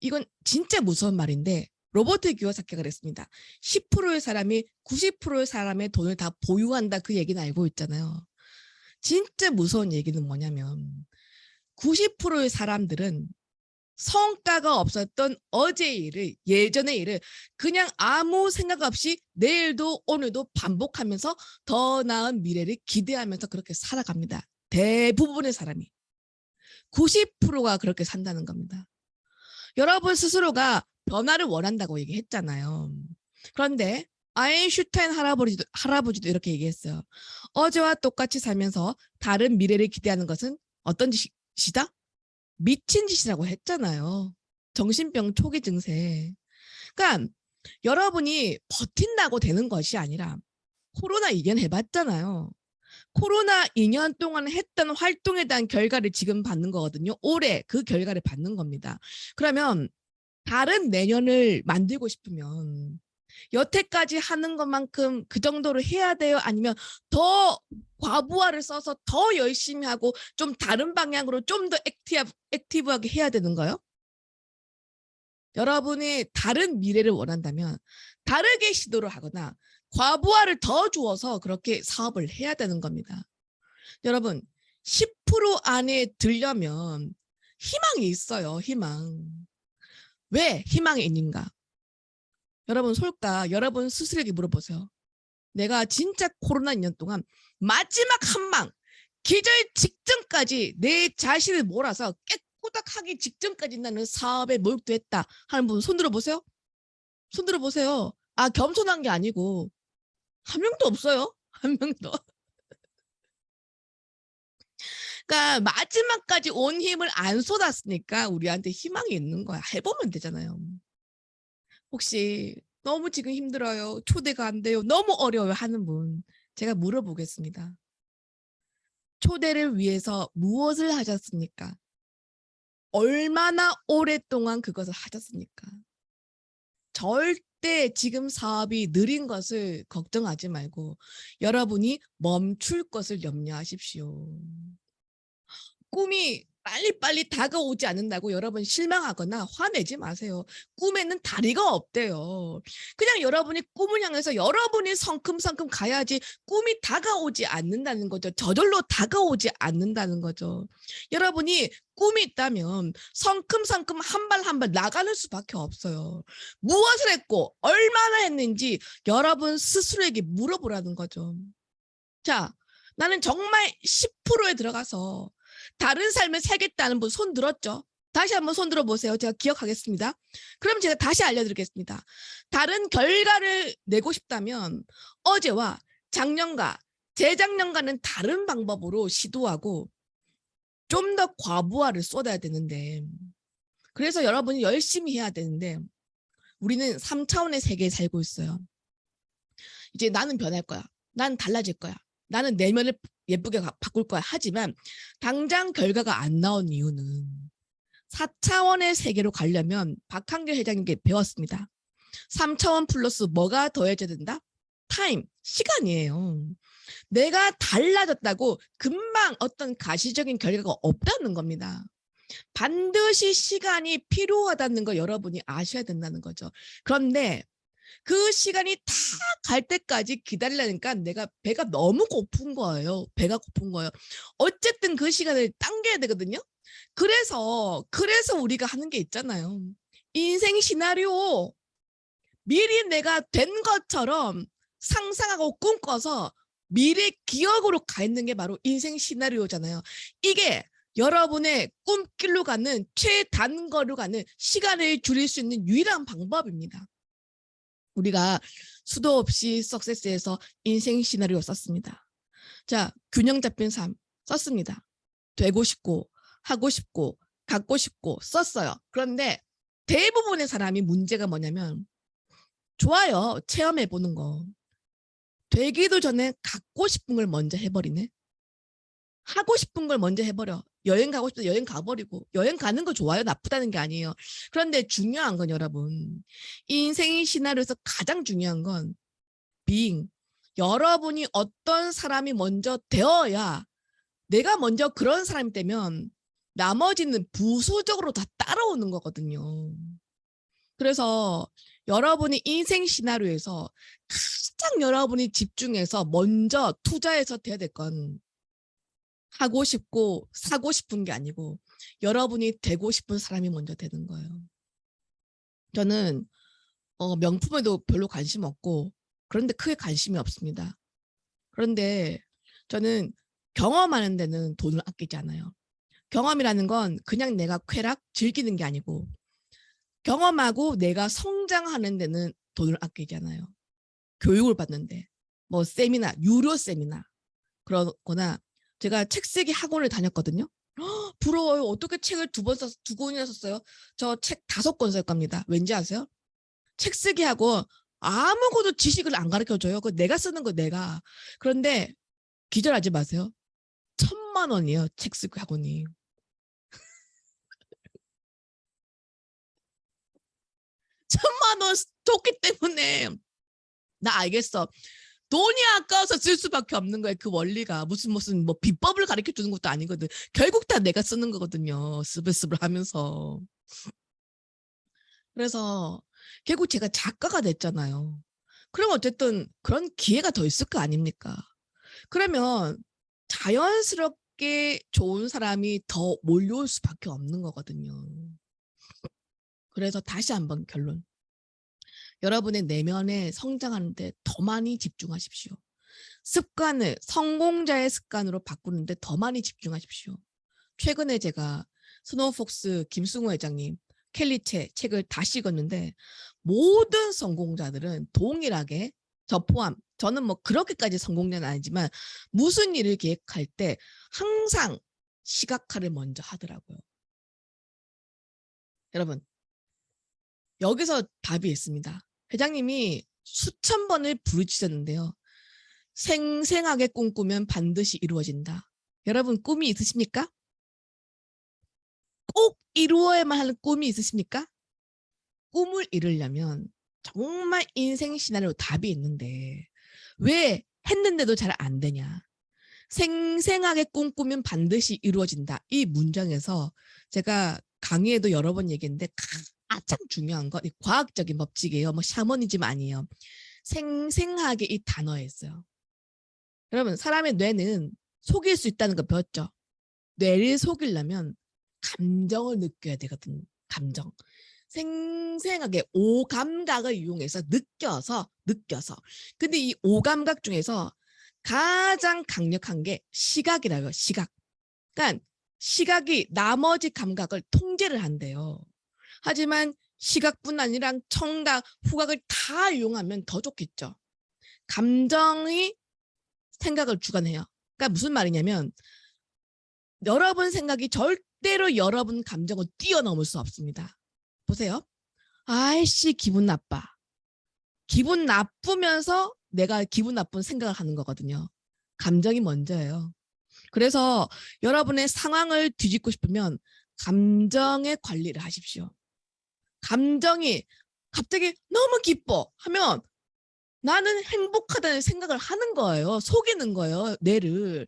이건 진짜 무서운 말인데 로버트 기요사키가 그랬습니다. 10%의 사람이 90%의 사람의 돈을 다 보유한다 그 얘기는 알고 있잖아요. 진짜 무서운 얘기는 뭐냐면 90%의 사람들은 성과가 없었던 어제의 일을, 예전의 일을 그냥 아무 생각 없이 내일도 오늘도 반복하면서 더 나은 미래를 기대하면서 그렇게 살아갑니다. 대부분의 사람이. 90%가 그렇게 산다는 겁니다. 여러분 스스로가 변화를 원한다고 얘기했잖아요. 그런데 아인슈타인 할아버지도 이렇게 얘기했어요. 어제와 똑같이 살면서 다른 미래를 기대하는 것은 어떤 짓이다? 미친 짓이라고 했잖아요. 정신병 초기 증세. 그러니까 여러분이 버틴다고 되는 것이 아니라 코로나 2년 해봤잖아요. 코로나 2년 동안 했던 활동에 대한 결과를 지금 받는 거거든요. 올해 그 결과를 받는 겁니다. 그러면 다른 내년을 만들고 싶으면 여태까지 하는 것만큼 그 정도로 해야 돼요? 아니면 더 과부하를 써서 더 열심히 하고 좀 다른 방향으로 좀 더 액티브하게 해야 되는 거예요? 여러분이 다른 미래를 원한다면 다르게 시도를 하거나 과부하를 더 주어서 그렇게 사업을 해야 되는 겁니다. 여러분 10% 안에 들려면 희망이 있어요. 희망. 왜 희망이 있는가? 여러분 솔까 여러분 스스로에게 물어보세요. 내가 진짜 코로나 2년 동안 마지막 한방 기절 직전까지 내 자신을 몰아서 깨꼬닥하기 직전까지 나는 사업에 몰두했다 하는 분 손 들어보세요. 손 들어보세요. 아 겸손한 게 아니고 한 명도 없어요. 한 명도. 그러니까 마지막까지 온 힘을 안 쏟았으니까 우리한테 희망이 있는 거야. 해보면 되잖아요. 혹시 너무 지금 힘들어요. 초대가 안 돼요. 너무 어려워요 하는 분 제가 물어보겠습니다. 초대를 위해서 무엇을 하셨습니까? 얼마나 오랫동안 그것을 하셨습니까? 절대 지금 사업이 느린 것을 걱정하지 말고 여러분이 멈출 것을 염려하십시오. 꿈이 빨리빨리 다가오지 않는다고 여러분 실망하거나 화내지 마세요. 꿈에는 다리가 없대요. 그냥 여러분이 꿈을 향해서 여러분이 성큼성큼 가야지 꿈이 다가오지 않는다는 거죠. 저절로 다가오지 않는다는 거죠. 여러분이 꿈이 있다면 성큼성큼 한 발 한 발 나가는 수밖에 없어요. 무엇을 했고 얼마나 했는지 여러분 스스로에게 물어보라는 거죠. 자, 나는 정말 10%에 들어가서 다른 삶을 살겠다는 분 손 들었죠? 다시 한번 손 들어보세요. 제가 기억하겠습니다. 그럼 제가 다시 알려드리겠습니다. 다른 결과를 내고 싶다면 어제와 작년과 재작년과는 다른 방법으로 시도하고 좀 더 과부하를 쏟아야 되는데 그래서 여러분이 열심히 해야 되는데 우리는 3차원의 세계에 살고 있어요. 이제 나는 변할 거야. 난 달라질 거야. 나는 내면을 예쁘게 바꿀 거야. 하지만 당장 결과가 안 나온 이유는 4차원의 세계로 가려면 박한길 회장님께 배웠습니다. 3차원 플러스 뭐가 더해져야 된다? 타임, 시간이에요. 내가 달라졌다고 금방 어떤 가시적인 결과가 없다는 겁니다. 반드시 시간이 필요하다는 거 여러분이 아셔야 된다는 거죠. 그런데 그 시간이 다 갈 때까지 기다리려니까 내가 배가 너무 고픈 거예요. 배가 고픈 거예요. 어쨌든 그 시간을 당겨야 되거든요. 그래서 우리가 하는 게 있잖아요. 인생 시나리오. 미리 내가 된 것처럼 상상하고 꿈꿔서 미래 기억으로 가 있는 게 바로 인생 시나리오잖아요. 이게 여러분의 꿈길로 가는 최단거리로 가는 시간을 줄일 수 있는 유일한 방법입니다. 우리가 수도 없이 석세스에서 인생 시나리오 썼습니다. 자, 균형 잡힌 삶 썼습니다. 되고 싶고 하고 싶고 갖고 싶고 썼어요. 그런데 대부분의 사람이 문제가 뭐냐면 좋아요. 체험해보는 거. 되기도 전에 갖고 싶은 걸 먼저 해버리네. 하고 싶은 걸 먼저 해버려. 여행 가고 싶다 여행 가버리고 여행 가는 거 좋아요. 나쁘다는 게 아니에요. 그런데 중요한 건 여러분 인생의 시나리오에서 가장 중요한 건 being. 여러분이 어떤 사람이 먼저 되어야 내가 먼저 그런 사람이 되면 나머지는 부수적으로 다 따라오는 거거든요. 그래서 여러분이 인생 시나리오에서 가장 여러분이 집중해서 먼저 투자해서 돼야 될 건 하고 싶고 사고 싶은 게 아니고 여러분이 되고 싶은 사람이 먼저 되는 거예요. 저는 명품에도 별로 관심 없고 그런데 크게 관심이 없습니다. 그런데 저는 경험하는 데는 돈을 아끼지 않아요. 경험이라는 건 그냥 내가 쾌락 즐기는 게 아니고 경험하고 내가 성장하는 데는 돈을 아끼지 않아요. 교육을 받는데 뭐 세미나, 유료 세미나 그러거나 제가 책 쓰기 학원을 다녔거든요. 부러워요. 어떻게 책을 두 권이나 썼어요? 저 책 5권 쓸 겁니다. 왠지 아세요? 책 쓰기 하고 아무것도 지식을 안 가르쳐줘요. 그 내가 쓰는 거 내가. 그런데 기절하지 마세요. 1,000만 원이에요. 책 쓰기 학원이. 1,000만 원 줬기 때문에 나 알겠어. 돈이 아까워서 쓸 수밖에 없는 거예요. 그 원리가 무슨 뭐 비법을 가르쳐 주는 것도 아니거든. 결국 다 내가 쓰는 거거든요. 스브스브 하면서. 그래서 결국 제가 작가가 됐잖아요. 그럼 어쨌든 그런 기회가 더 있을 거 아닙니까? 그러면 자연스럽게 좋은 사람이 더 몰려올 수밖에 없는 거거든요. 그래서 다시 한번 결론. 여러분의 내면에 성장하는데 더 많이 집중하십시오. 습관을 성공자의 습관으로 바꾸는데 더 많이 집중하십시오. 최근에 제가 스노우폭스 김승호 회장님 켈리체 책을 다시 읽었는데 모든 성공자들은 동일하게 저 포함 저는 뭐 그렇게까지 성공자는 아니지만 무슨 일을 계획할 때 항상 시각화를 먼저 하더라고요. 여러분 여기서 답이 있습니다. 회장님이 수천 번을 부르짖었는데요. 생생하게 꿈꾸면 반드시 이루어진다. 여러분 꿈이 있으십니까? 꼭 이루어야만 하는 꿈이 있으십니까? 꿈을 이루려면 정말 인생 시나리오 답이 있는데 왜 했는데도 잘 안 되냐. 생생하게 꿈꾸면 반드시 이루어진다. 이 문장에서 제가 강의에도 여러 번 얘기했는데 가장 중요한 건 과학적인 법칙이에요. 뭐 샤머니즘 아니에요. 생생하게 이 단어에 있어요. 여러분 사람의 뇌는 속일 수 있다는 거 배웠죠? 뇌를 속이려면 감정을 느껴야 되거든. 감정. 생생하게 오감각을 이용해서 느껴서. 근데 이 오감각 중에서 가장 강력한 게 시각이라고요. 시각. 그러니까 시각이 나머지 감각을 통제를 한대요. 하지만 시각뿐 아니라 청각, 후각을 다 이용하면 더 좋겠죠. 감정이 생각을 주관해요. 그러니까 무슨 말이냐면 여러분 생각이 절대로 여러분 감정을 뛰어넘을 수 없습니다. 보세요. 아이씨 기분 나빠. 기분 나쁘면서 내가 기분 나쁜 생각을 하는 거거든요. 감정이 먼저예요. 그래서 여러분의 상황을 뒤집고 싶으면 감정의 관리를 하십시오. 감정이 갑자기 너무 기뻐 하면 나는 행복하다는 생각을 하는 거예요. 속이는 거예요. 뇌를.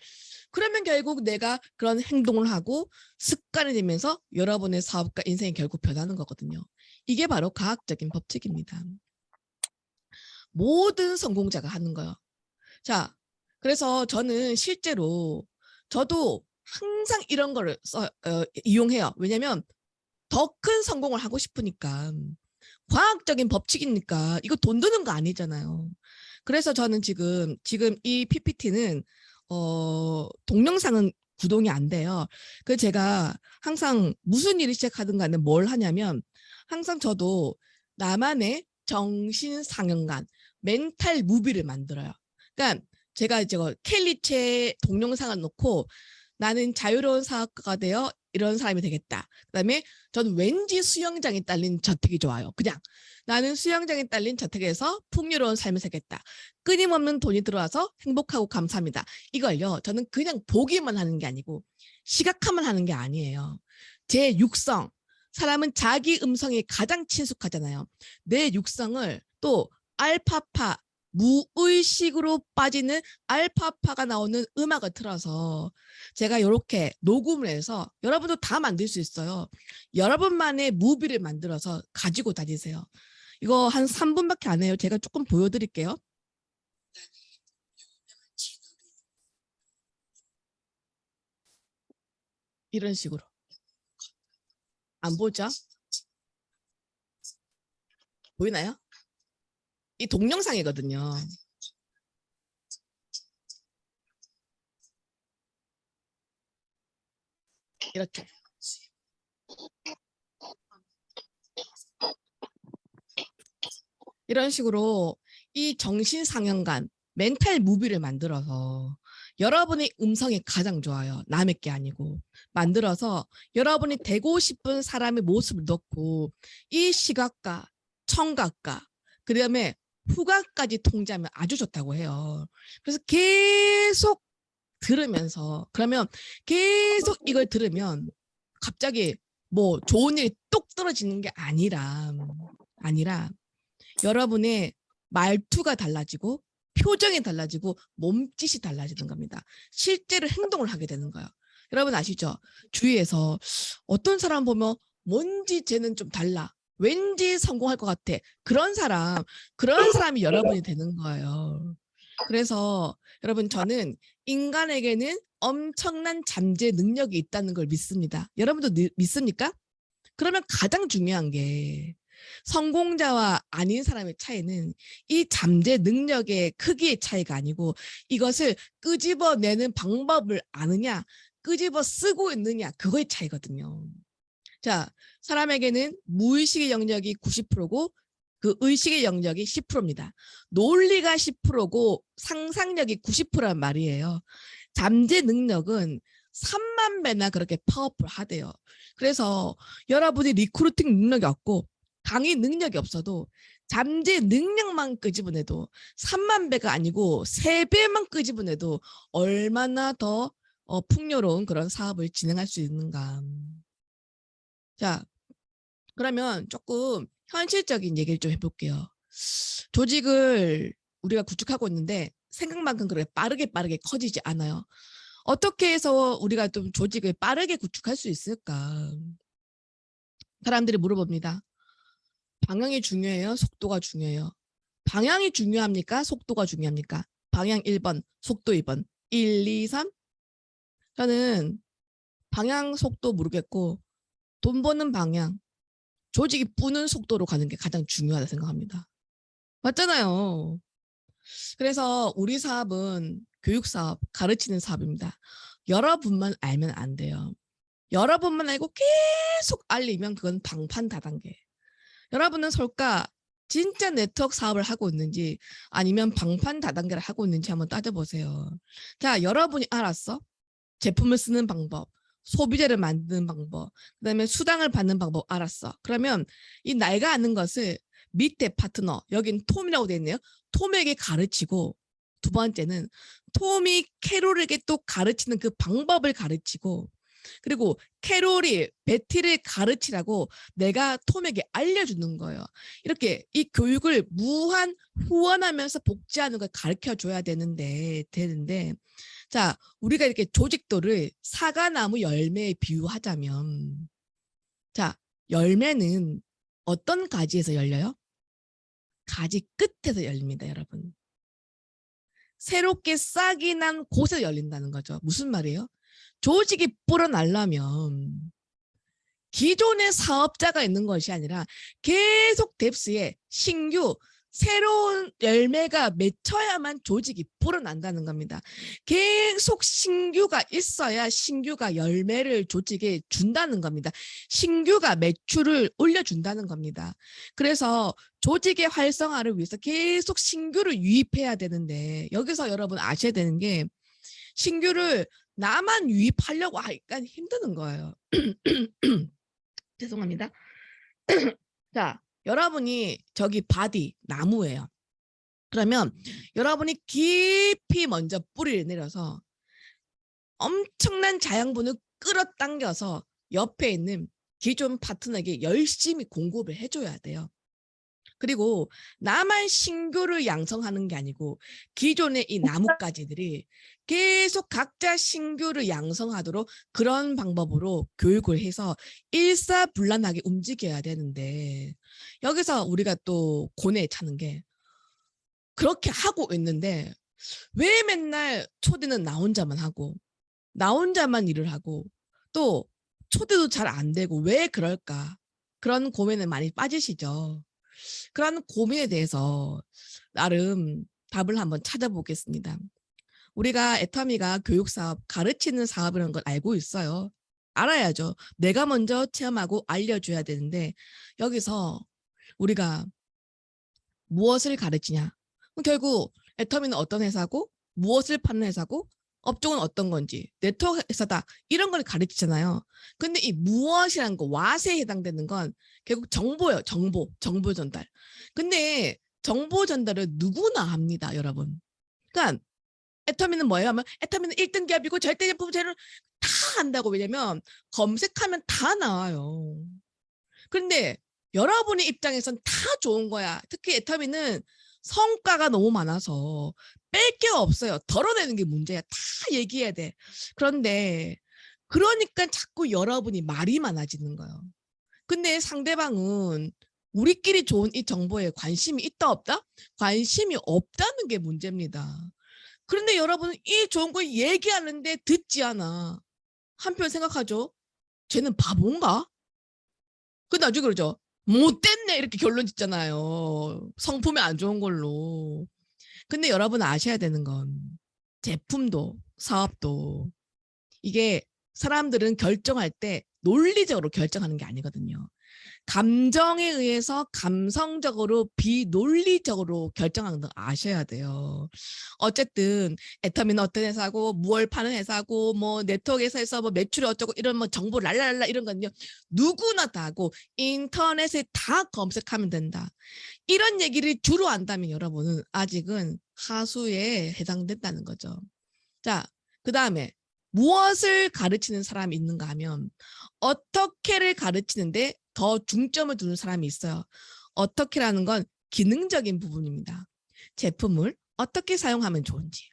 그러면 결국 내가 그런 행동을 하고 습관이 되면서 여러분의 사업과 인생이 결국 변하는 거거든요. 이게 바로 과학적인 법칙입니다. 모든 성공자가 하는 거예요. 자, 그래서 저는 실제로 저도 항상 이런 거를 이용해요. 왜냐면 더 큰 성공을 하고 싶으니까. 과학적인 법칙이니까 이거 돈 드는 거 아니잖아요. 그래서 저는 지금 이 PPT는 동영상은 구동이 안 돼요. 그 제가 항상 무슨 일을 시작하든 간에 뭘 하냐면 항상 저도 나만의 정신상영관, 멘탈 무비를 만들어요. 그러니까 제가 이제 켈리체 동영상을 놓고 나는 자유로운 사업가가 되어 이런 사람이 되겠다. 그다음에 저는 왠지 수영장에 딸린 저택이 좋아요. 그냥 나는 수영장에 딸린 저택에서 풍요로운 삶을 살겠다. 끊임없는 돈이 들어와서 행복하고 감사합니다. 이걸요. 저는 그냥 보기만 하는 게 아니고 시각화만 하는 게 아니에요. 제 육성. 사람은 자기 음성이 가장 친숙하잖아요. 내 육성을 또 알파파 무의식으로 빠지는 알파파가 나오는 음악을 틀어서 제가 이렇게 녹음을 해서 여러분도 다 만들 수 있어요. 여러분만의 무비를 만들어서 가지고 다니세요. 이거 한 3분밖에 안 해요. 제가 조금 보여드릴게요. 이런 식으로. 안 보죠? 보이나요? 이 동영상이거든요. 이렇게. 이런 식으로 이 정신상영관, 멘탈 무비를 만들어서 여러분의 음성이 가장 좋아요. 남의 게 아니고. 만들어서 여러분이 되고 싶은 사람의 모습을 넣고 이 시각과 청각과 그다음에 후각까지 통제하면 아주 좋다고 해요. 그래서 계속 들으면서 그러면 계속 이걸 들으면 갑자기 뭐 좋은 일이 뚝 떨어지는 게 아니라 여러분의 말투가 달라지고 표정이 달라지고 몸짓이 달라지는 겁니다. 실제로 행동을 하게 되는 거예요. 여러분 아시죠? 주위에서 어떤 사람 보면 뭔지 쟤는 좀 달라. 왠지 성공할 것 같아. 그런 사람이 여러분이 되는 거예요. 그래서 여러분 저는 인간에게는 엄청난 잠재 능력이 있다는 걸 믿습니다. 여러분도 믿습니까? 그러면 가장 중요한 게 성공자와 아닌 사람의 차이는 이 잠재 능력의 크기의 차이가 아니고 이것을 끄집어내는 방법을 아느냐, 끄집어 쓰고 있느냐, 그거의 차이거든요. 자, 사람에게는 무의식의 영역이 90%고 그 의식의 영역이 10%입니다. 논리가 10%고 상상력이 90%란 말이에요. 잠재 능력은 3만 배나 그렇게 파워풀하대요. 그래서 여러분이 리크루팅 능력이 없고 강의 능력이 없어도 잠재 능력만 끄집어내도 3만 배가 아니고 3배만 끄집어내도 얼마나 더 풍요로운 그런 사업을 진행할 수 있는가. 자, 그러면 조금 현실적인 얘기를 좀 해볼게요. 조직을 우리가 구축하고 있는데 생각만큼 그렇게 빠르게 커지지 않아요. 어떻게 해서 우리가 좀 조직을 빠르게 구축할 수 있을까? 사람들이 물어봅니다. 방향이 중요해요? 속도가 중요해요? 방향이 중요합니까? 속도가 중요합니까? 방향 1번, 속도 2번. 1, 2, 3? 저는 방향, 속도 모르겠고 돈 버는 방향, 조직이 뿌는 속도로 가는 게 가장 중요하다 생각합니다. 맞잖아요. 그래서 우리 사업은 교육사업, 가르치는 사업입니다. 여러분만 알면 안 돼요. 여러분만 알고 계속 알리면 그건 방판다단계. 여러분은 설까 진짜 네트워크 사업을 하고 있는지 아니면 방판다단계를 하고 있는지 한번 따져보세요. 자, 여러분이 알았어? 제품을 쓰는 방법, 소비재를 만드는 방법, 그다음에 수당을 받는 방법 알았어. 그러면 이 내가 아는 것을 밑에 파트너, 여긴 톰이라고 되어 있네요. 톰에게 가르치고 두 번째는 톰이 캐롤에게 또 가르치는 그 방법을 가르치고 그리고 캐롤이 베티를 가르치라고 내가 톰에게 알려주는 거예요. 이렇게 이 교육을 무한 후원하면서 복제하는 걸 가르쳐줘야 되는데 자, 우리가 이렇게 조직도를 사과나무 열매에 비유하자면 자, 열매는 어떤 가지에서 열려요? 가지 끝에서 열립니다, 여러분. 새롭게 싹이 난 곳에서 열린다는 거죠. 무슨 말이에요? 조직이 불어나려면 기존의 사업자가 있는 것이 아니라 계속 뎁스에 신규 새로운 열매가 맺혀야만 조직이 불어난다는 겁니다. 계속 신규가 있어야 신규가 열매를 조직에 준다는 겁니다. 신규가 매출을 올려준다는 겁니다. 그래서 조직의 활성화를 위해서 계속 신규를 유입해야 되는데 여기서 여러분 아셔야 되는 게 신규를 나만 유입하려고 하니까 힘드는 거예요. 죄송합니다. 자, 여러분이 저기 바디, 나무예요. 그러면 여러분이 깊이 먼저 뿌리를 내려서 엄청난 자양분을 끌어당겨서 옆에 있는 기존 파트너에게 열심히 공급을 해줘야 돼요. 그리고 나만 신규를 양성하는 게 아니고 기존의 이 나뭇가지들이 계속 각자 신규를 양성하도록 그런 방법으로 교육을 해서 일사불란하게 움직여야 되는데 여기서 우리가 또 고뇌에 차는 게 그렇게 하고 있는데 왜 맨날 초대는 나 혼자만 하고 나 혼자만 일을 하고 또 초대도 잘 안 되고 왜 그럴까? 그런 고민에 많이 빠지시죠. 그런 고민에 대해서 나름 답을 한번 찾아보겠습니다. 우리가 애터미가 교육사업, 가르치는 사업이라는 걸 알고 있어요. 알아야죠. 내가 먼저 체험하고 알려줘야 되는데 여기서 우리가 무엇을 가르치냐? 결국 애터미는 어떤 회사고 무엇을 파는 회사고 업종은 어떤 건지 네트워크 회사다 이런 걸 가르치잖아요. 근데 이 무엇이라는 거 왓에 해당되는 건 결국 정보예요. 정보 전달. 근데 정보 전달을 누구나 합니다, 여러분. 그러니까 애터미는 뭐예요? 하면 애터미는 1등 기업이고 절대 제품 제를 다 한다고. 왜냐면 검색하면 다 나와요. 그런데 여러분의 입장에선 다 좋은 거야. 특히 애터미는 성과가 너무 많아서 뺄 게 없어요. 덜어내는 게 문제야. 다 얘기해야 돼. 그런데 그러니까 자꾸 여러분이 말이 많아지는 거예요. 근데 상대방은 우리끼리 좋은 이 정보에 관심이 있다 없다? 관심이 없다는 게 문제입니다. 그런데 여러분은 이 좋은 거 얘기하는데 듣지 않아. 한편 생각하죠. 쟤는 바본가? 그 나중에 그러죠. 못됐네 이렇게 결론 짓잖아요. 성품이 안 좋은 걸로. 근데 여러분 아셔야 되는 건 제품도 사업도 이게 사람들은 결정할 때 논리적으로 결정하는 게 아니거든요. 감정에 의해서 감성적으로 비논리적으로 결정하는 거 아셔야 돼요. 어쨌든 애터미는 어떤 회사고 무얼 파는 회사고 뭐 네트워크 회사에서 뭐 매출이 어쩌고 이런 뭐 정보 랄랄랄라 이런 건요. 누구나 다 하고 인터넷에 다 검색하면 된다. 이런 얘기를 주로 한다면 여러분은 아직은 하수에 해당된다는 거죠. 자, 그다음에 무엇을 가르치는 사람이 있는가 하면 어떻게를 가르치는데 더 중점을 두는 사람이 있어요. 어떻게라는 건 기능적인 부분입니다. 제품을 어떻게 사용하면 좋은지,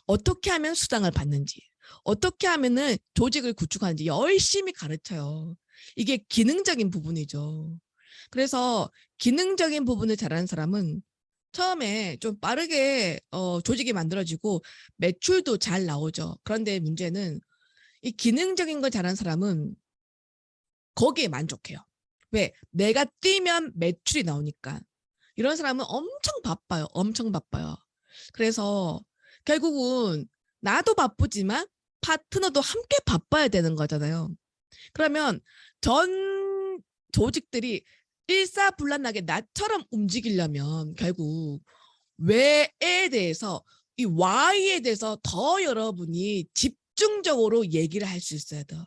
어떻게 하면 수당을 받는지, 어떻게 하면은 조직을 구축하는지 열심히 가르쳐요. 이게 기능적인 부분이죠. 그래서 기능적인 부분을 잘하는 사람은 처음에 좀 빠르게 조직이 만들어지고 매출도 잘 나오죠. 그런데 문제는 이 기능적인 걸 잘하는 사람은 거기에 만족해요. 왜? 내가 뛰면 매출이 나오니까. 이런 사람은 엄청 바빠요. 엄청 바빠요. 그래서 결국은 나도 바쁘지만 파트너도 함께 바빠야 되는 거잖아요. 그러면 전 조직들이 일사불란하게 나처럼 움직이려면 결국 왜에 대해서 이 why에 대해서 더 여러분이 집중적으로 얘기를 할 수 있어야 돼요.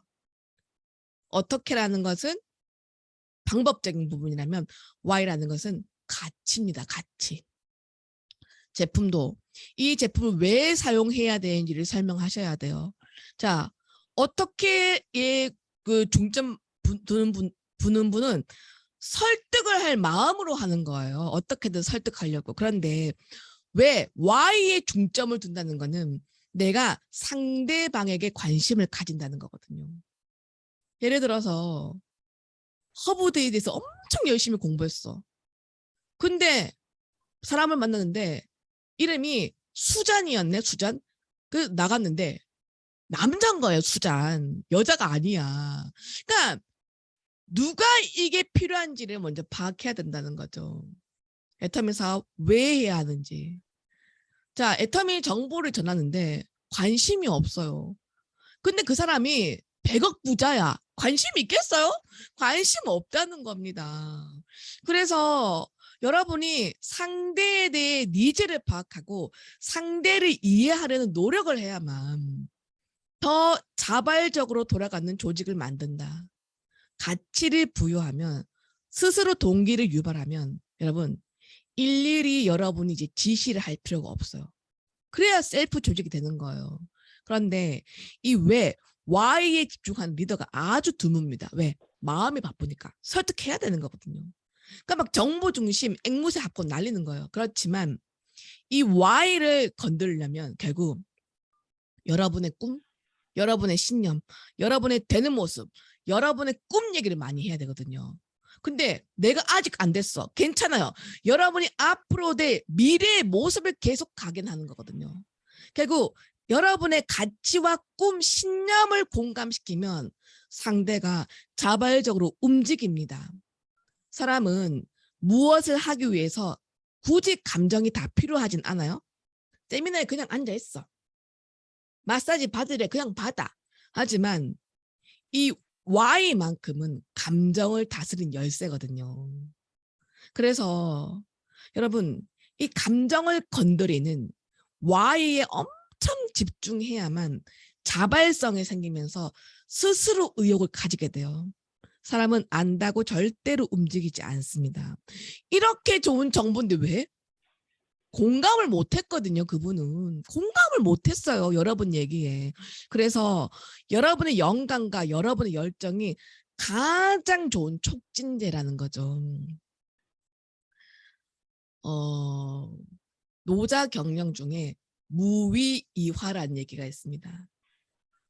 어떻게라는 것은 방법적인 부분이라면 why라는 것은 가치입니다. 가치. 제품도 이 제품을 왜 사용해야 되는지를 설명하셔야 돼요. 자, 어떻게 그 중점 두는 분은 설득을 할 마음으로 하는 거예요. 어떻게든 설득하려고. 그런데 왜 why에 중점을 둔다는 거는 내가 상대방에게 관심을 가진다는 거거든요. 예를 들어서 허브데이에 대해서 엄청 열심히 공부했어. 근데 사람을 만났는데 이름이 수잔이었네. 수잔. 그 나갔는데 남자인 거예요. 수잔. 여자가 아니야. 그러니까 누가 이게 필요한지를 먼저 파악해야 된다는 거죠. 애터미 사업 왜 해야 하는지. 자, 애터미 정보를 전하는데 관심이 없어요. 근데 그 사람이 100억 부자야. 관심 있겠어요? 관심 없다는 겁니다. 그래서 여러분이 상대에 대해 니즈를 파악하고 상대를 이해하려는 노력을 해야만 더 자발적으로 돌아가는 조직을 만든다. 가치를 부여하면 스스로 동기를 유발하면 여러분 일일이 여러분이 이제 지시를 할 필요가 없어요. 그래야 셀프 조직이 되는 거예요. 그런데 이 왜 why에 집중하는 리더가 아주 드뭅니다. 왜? 마음이 바쁘니까 설득해야 되는 거거든요. 그러니까 막 정보 중심 앵무새 합권 날리는 거예요. 그렇지만 이 why를 건드리려면 결국 여러분의 꿈, 여러분의 신념, 여러분의 되는 모습, 여러분의 꿈 얘기를 많이 해야 되거든요. 근데 내가 아직 안 됐어. 괜찮아요. 여러분이 앞으로 될 미래의 모습을 계속 각인하는 거거든요. 결국 여러분의 가치와 꿈, 신념을 공감시키면 상대가 자발적으로 움직입니다. 사람은 무엇을 하기 위해서 굳이 감정이 다 필요하진 않아요. 세미나에 그냥 앉아있어. 마사지 받으래 그냥 받아. 하지만 이 Y만큼은 감정을 다스린 열쇠거든요. 그래서 여러분 이 감정을 건드리는 Y에 엄청 집중해야만 자발성이 생기면서 스스로 의욕을 가지게 돼요. 사람은 안다고 절대로 움직이지 않습니다. 이렇게 좋은 정보인데 왜? 공감을 못했거든요. 그분은 공감을 못했어요. 여러분 얘기에. 그래서 여러분의 영감과 여러분의 열정이 가장 좋은 촉진제라는 거죠. 노자 경영 중에 무위이화라는 얘기가 있습니다.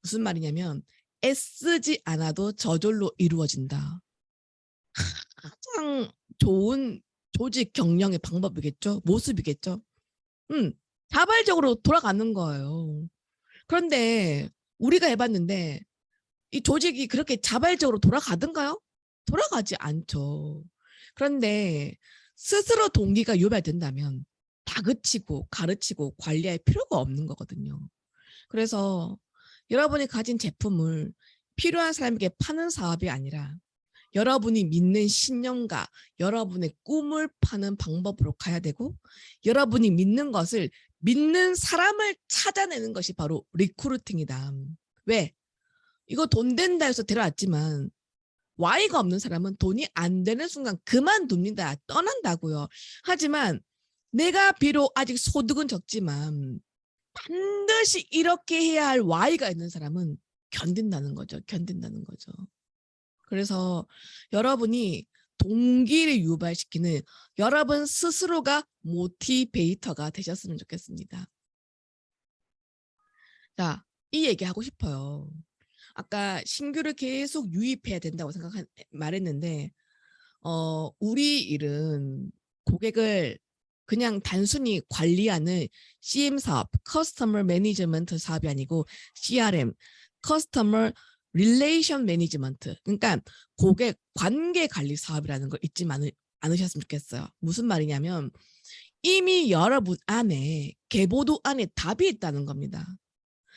무슨 말이냐면 애쓰지 않아도 저절로 이루어진다. 가장 좋은 조직 경영의 방법이겠죠. 모습이겠죠. 자발적으로 돌아가는 거예요. 그런데 우리가 해봤는데 이 조직이 그렇게 자발적으로 돌아가던가요? 돌아가지 않죠. 그런데 스스로 동기가 유발된다면 다그치고 가르치고 관리할 필요가 없는 거거든요. 그래서 여러분이 가진 제품을 필요한 사람에게 파는 사업이 아니라 여러분이 믿는 신념과 여러분의 꿈을 파는 방법으로 가야 되고 여러분이 믿는 것을 믿는 사람을 찾아내는 것이 바로 리크루팅이다. 왜? 이거 돈 된다 해서 데려왔지만 Y가 없는 사람은 돈이 안 되는 순간 그만둡니다. 떠난다고요. 하지만 내가 비록 아직 소득은 적지만 반드시 이렇게 해야 할 Y가 있는 사람은 견딘다는 거죠. 견딘다는 거죠. 그래서 여러분이 동기를 유발시키는 여러분 스스로가 모티베이터가 되셨으면 좋겠습니다. 자, 이 얘기하고 싶어요. 아까 신규를 계속 유입해야 된다고 말했는데 우리 일은 고객을 그냥 단순히 관리하는 CM 사업, 커스터머 매니지먼트 사업이 아니고 CRM, 커스터머 릴레이션 매니지먼트. 그러니까 고객 관계 관리 사업이라는 걸 잊지 않으셨으면 좋겠어요. 무슨 말이냐면 이미 여러분 안에 계보도 안에 답이 있다는 겁니다.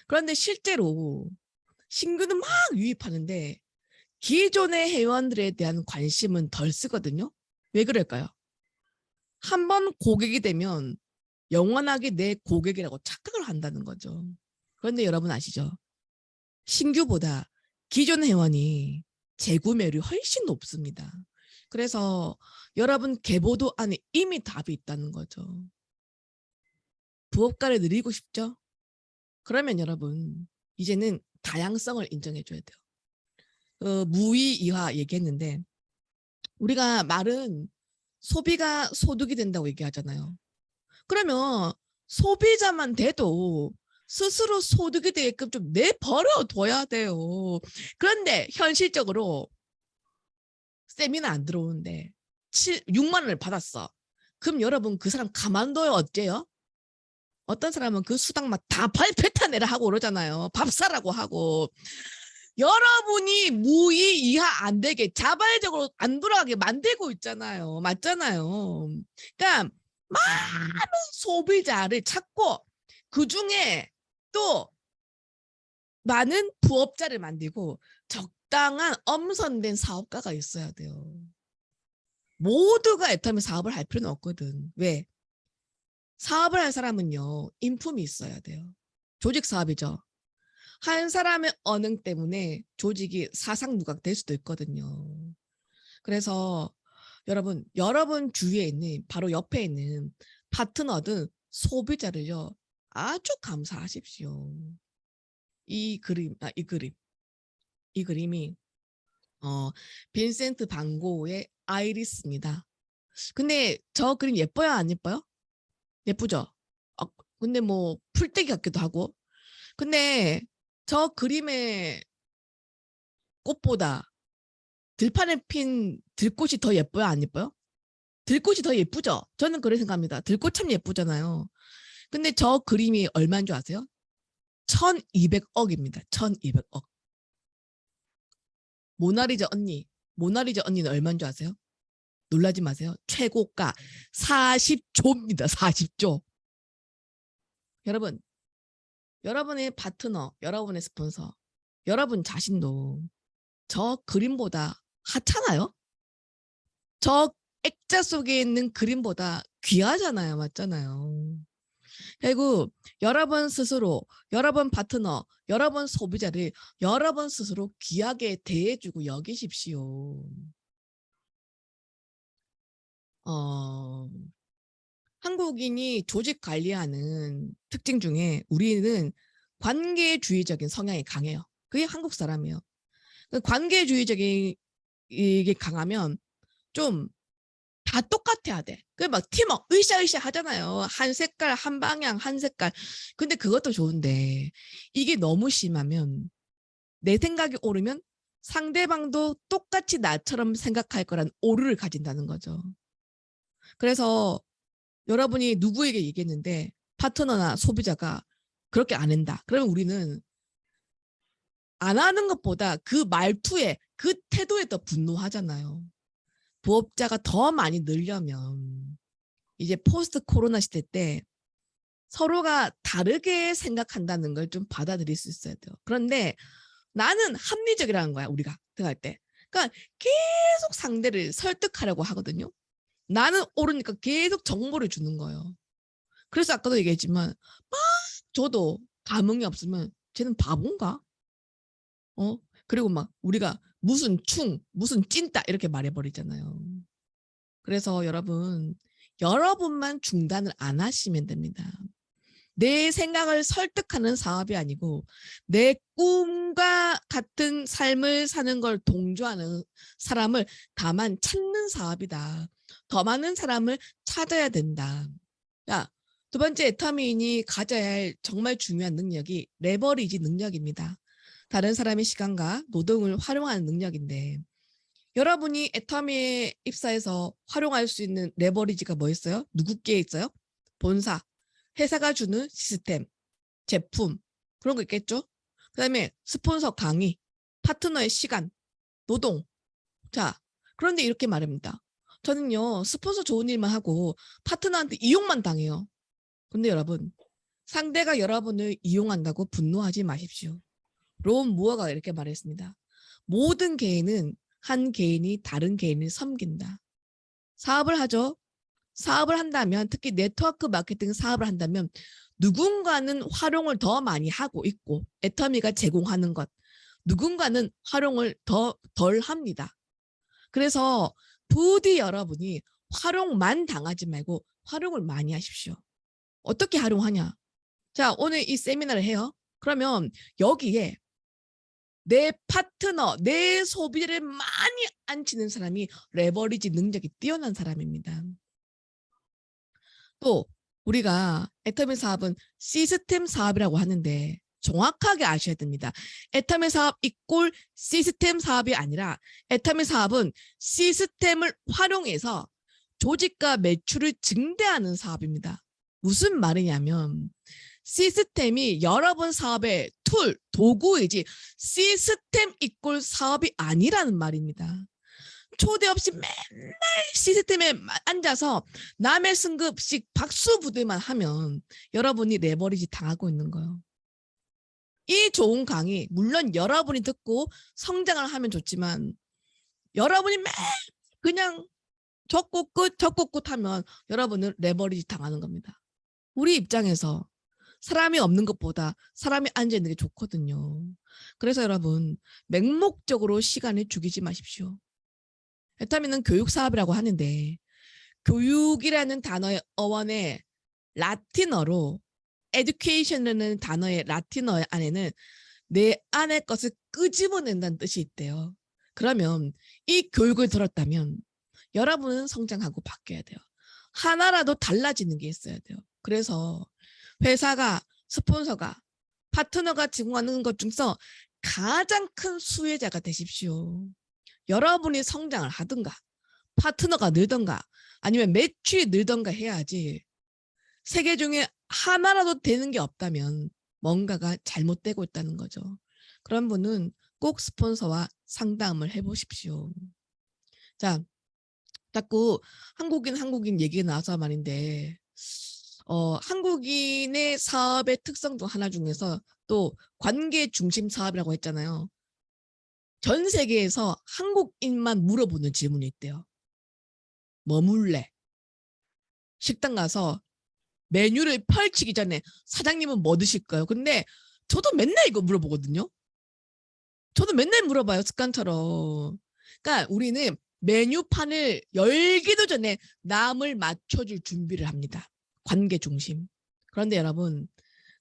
그런데 실제로 신규는 막 유입하는데 기존의 회원들에 대한 관심은 덜 쓰거든요. 왜 그럴까요? 한 번 고객이 되면 영원하게 내 고객이라고 착각을 한다는 거죠. 그런데 여러분 아시죠? 신규보다 기존 회원이 재구매율이 훨씬 높습니다. 그래서 여러분 계보도 안에 이미 답이 있다는 거죠. 부업가를 늘리고 싶죠? 그러면 여러분 이제는 다양성을 인정해 줘야 돼요. 무위이화 얘기했는데 우리가 말은 소비가 소득이 된다고 얘기하잖아요. 그러면 소비자만 돼도 스스로 소득이 되게끔 좀 내버려 둬야 돼요. 그런데 현실적으로 세미나 안 들어오는데 6만 원을 받았어. 그럼 여러분 그 사람 가만둬요? 어째요? 어떤 사람은 그 수당만 다 뱉어내라 하고 그러잖아요. 밥 사라고 하고. 여러분이 무의 이하 안 되게 자발적으로 안 돌아가게 만들고 있잖아요. 맞잖아요. 그러니까 많은 소비자를 찾고 그중에 또 많은 부업자를 만들고 적당한 엄선된 사업가가 있어야 돼요. 모두가 애터미 사업을 할 필요는 없거든. 왜? 사업을 할 사람은요. 인품이 있어야 돼요. 조직 사업이죠. 한 사람의 언행 때문에 조직이 사상누각될 수도 있거든요. 그래서 여러분 주위에 있는 바로 옆에 있는 파트너든 소비자를요. 아주 감사하십시오. 이 그림이 빈센트 반 고흐의 아이리스입니다. 근데 저 그림 예뻐요, 안 예뻐요? 예쁘죠? 근데 뭐 풀떼기 같기도 하고. 근데 저 그림의 꽃보다 들판에 핀 들꽃이 더 예뻐요, 안 예뻐요? 들꽃이 더 예쁘죠? 저는 그렇게 생각합니다. 들꽃 참 예쁘잖아요. 근데 저 그림이 얼마인 줄 아세요? 1200억입니다. 1200억. 모나리자 언니는 얼마인 줄 아세요? 놀라지 마세요. 최고가 40조입니다. 40조. 여러분, 여러분의 파트너, 여러분의 스폰서, 여러분 자신도 저 그림보다 하찮아요? 저 액자 속에 있는 그림보다 귀하잖아요. 맞잖아요. 결국 여러분 스스로, 여러분 파트너, 여러분 소비자를 여러분 스스로 귀하게 대해주고 여기십시오. 한국인이 조직 관리하는 특징 중에 우리는 관계주의적인 성향이 강해요. 그게 한국 사람이에요. 관계주의적인 이게 강하면 좀 다 똑같아야 돼. 막 팀워크 으쌰으쌰 하잖아요. 한 색깔, 한 방향, 한 색깔. 근데 그것도 좋은데 이게 너무 심하면 내 생각이 오르면 상대방도 똑같이 나처럼 생각할 거란 오류를 가진다는 거죠. 그래서 여러분이 누구에게 얘기했는데 파트너나 소비자가 그렇게 안 한다. 그러면 우리는 안 하는 것보다 그 말투에, 그 태도에 더 분노하잖아요. 부업자가 더 많이 늘려면 이제 포스트 코로나 시대 때 서로가 다르게 생각한다는 걸 좀 받아들일 수 있어야 돼요. 그런데 나는 합리적이라는 거야, 우리가 들어갈 때. 그러니까 계속 상대를 설득하려고 하거든요. 나는 옳으니까 계속 정보를 주는 거예요. 그래서 아까도 얘기했지만 막 저도 감흥이 없으면 쟤는 바본가? 그리고 막 우리가 무슨 무슨 찐따 이렇게 말해버리잖아요. 그래서 여러분만 중단을 안 하시면 됩니다. 내 생각을 설득하는 사업이 아니고 내 꿈과 같은 삶을 사는 걸 동조하는 사람을 다만 찾는 사업이다. 더 많은 사람을 찾아야 된다. 야, 두 번째 애터미인이 가져야 할 정말 중요한 능력이 레버리지 능력입니다. 다른 사람의 시간과 노동을 활용하는 능력인데 여러분이 애터미에 입사해서 활용할 수 있는 레버리지가 뭐 있어요? 누구께 있어요? 본사, 회사가 주는 시스템, 제품 그런 거 있겠죠? 그 다음에 스폰서 강의, 파트너의 시간, 노동. 자, 그런데 이렇게 말합니다. 저는요 스폰서 좋은 일만 하고 파트너한테 이용만 당해요. 근데 여러분 상대가 여러분을 이용한다고 분노하지 마십시오. 롬 무어가 이렇게 말했습니다. 모든 개인은 한 개인이 다른 개인을 섬긴다. 사업을 하죠. 사업을 한다면 특히 네트워크 마케팅 사업을 한다면 누군가는 활용을 더 많이 하고 있고 애터미가 제공하는 것 누군가는 활용을 덜 합니다. 그래서 부디 여러분이 활용만 당하지 말고 활용을 많이 하십시오. 어떻게 활용하냐? 자, 오늘 이 세미나를 해요. 그러면 여기에 내 파트너, 내 소비자를 많이 앉히는 사람이 레버리지 능력이 뛰어난 사람입니다. 또 우리가 애터미 사업은 시스템 사업이라고 하는데 정확하게 아셔야 됩니다. 애터미 사업 이꼴 시스템 사업이 아니라 애터미 사업은 시스템을 활용해서 조직과 매출을 증대하는 사업입니다. 무슨 말이냐면 시스템이 여러분 사업의 툴, 도구이지 시스템 이꼴 사업이 아니라는 말입니다. 초대 없이 맨날 시스템에 앉아서 남의 승급식 박수 부대만 하면 여러분이 레버리지 당하고 있는 거예요. 이 좋은 강의 물론 여러분이 듣고 성장을 하면 좋지만 여러분이 맨 그냥 적고 끝 하면 여러분은 레버리지 당하는 겁니다. 우리 입장에서 사람이 없는 것보다 사람이 앉아있는 게 좋거든요. 그래서 여러분 맹목적으로 시간을 죽이지 마십시오. 애터미는 교육 사업이라고 하는데 교육이라는 단어의 어원의 라틴어로 education이라는 단어의 라틴어 안에는 내 안의 것을 끄집어낸다는 뜻이 있대요. 그러면 이 교육을 들었다면 여러분은 성장하고 바뀌어야 돼요. 하나라도 달라지는 게 있어야 돼요. 그래서 회사가, 스폰서가, 파트너가 제공하는 것 중에서 가장 큰 수혜자가 되십시오. 여러분이 성장을 하든가 파트너가 늘던가 아니면 매출이 늘던가 해야지 세 개 중에 하나라도 되는 게 없다면 뭔가가 잘못되고 있다는 거죠. 그런 분은 꼭 스폰서와 상담을 해보십시오. 자, 자꾸 한국인 얘기가 나와서 말인데 한국인의 사업의 특성 중 하나 중에서 또 관계 중심 사업이라고 했잖아요. 전 세계에서 한국인만 물어보는 질문이 있대요. 뭐 먹을래? 식당 가서 메뉴를 펼치기 전에 사장님은 뭐 드실까요? 근데 저도 맨날 이거 물어보거든요. 저도 맨날 물어봐요. 습관처럼. 그러니까 우리는 메뉴판을 열기도 전에 남을 맞춰줄 준비를 합니다. 관계 중심. 그런데 여러분,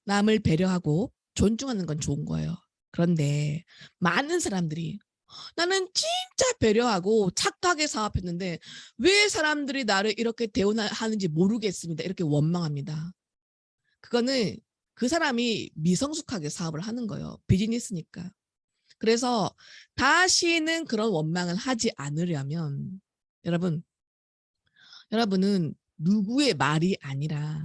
남을 배려하고 존중하는 건 좋은 거예요. 그런데 많은 사람들이 나는 진짜 배려하고 착하게 사업했는데 왜 사람들이 나를 이렇게 대우하는지 모르겠습니다. 이렇게 원망합니다. 그거는 그 사람이 미성숙하게 사업을 하는 거예요. 비즈니스니까. 그래서 다시는 그런 원망을 하지 않으려면 여러분은 누구의 말이 아니라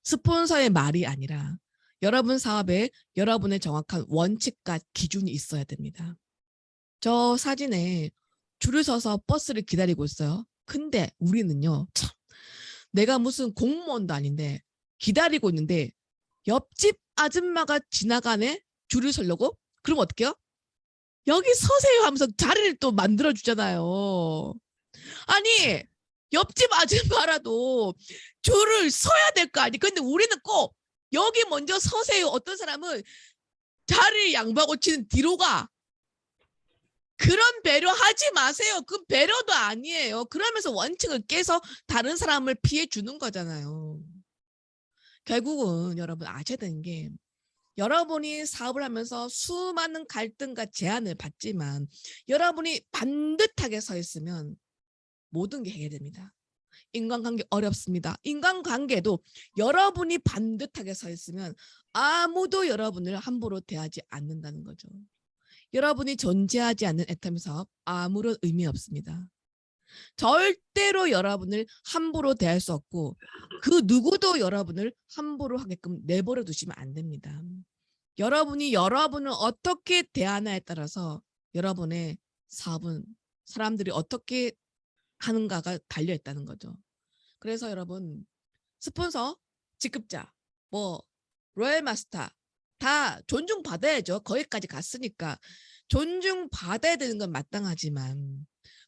스폰서의 말이 아니라 여러분 사업에 여러분의 정확한 원칙과 기준이 있어야 됩니다. 저 사진에 줄을 서서 버스를 기다리고 있어요. 근데 우리는요, 참, 내가 무슨 공무원도 아닌데 기다리고 있는데 옆집 아줌마가 지나가네? 줄을 서려고? 그럼 어떡해요? 여기 서세요 하면서 자리를 또 만들어 주잖아요. 아니 옆집 아줌마라도 줄을 서야 될 거 아니. 근데 우리는 꼭 여기 먼저 서세요. 어떤 사람은 자리를 양보하고 치는 뒤로 가. 그런 배려하지 마세요. 그 배려도 아니에요. 그러면서 원칙을 깨서 다른 사람을 피해 주는 거잖아요. 결국은 여러분 아셔야 되는 게 여러분이 사업을 하면서 수많은 갈등과 제한을 받지만 여러분이 반듯하게 서 있으면 모든 게 해결됩니다. 인간관계 어렵습니다. 인간관계도 여러분이 반듯하게 서 있으면 아무도 여러분을 함부로 대하지 않는다는 거죠. 여러분이 존재하지 않는 애터미 사업 아무런 의미 없습니다. 절대로 여러분을 함부로 대할 수 없고 그 누구도 여러분을 함부로 하게끔 내버려 두시면 안 됩니다. 여러분이 여러분을 어떻게 대하냐에 따라서 여러분의 사업은 사람들이 어떻게 하는가가 달려있다는 거죠. 그래서 여러분 스폰서, 직급자, 뭐 로얄 마스터 다 존중받아야죠. 거기까지 갔으니까 존중받아야 되는 건 마땅하지만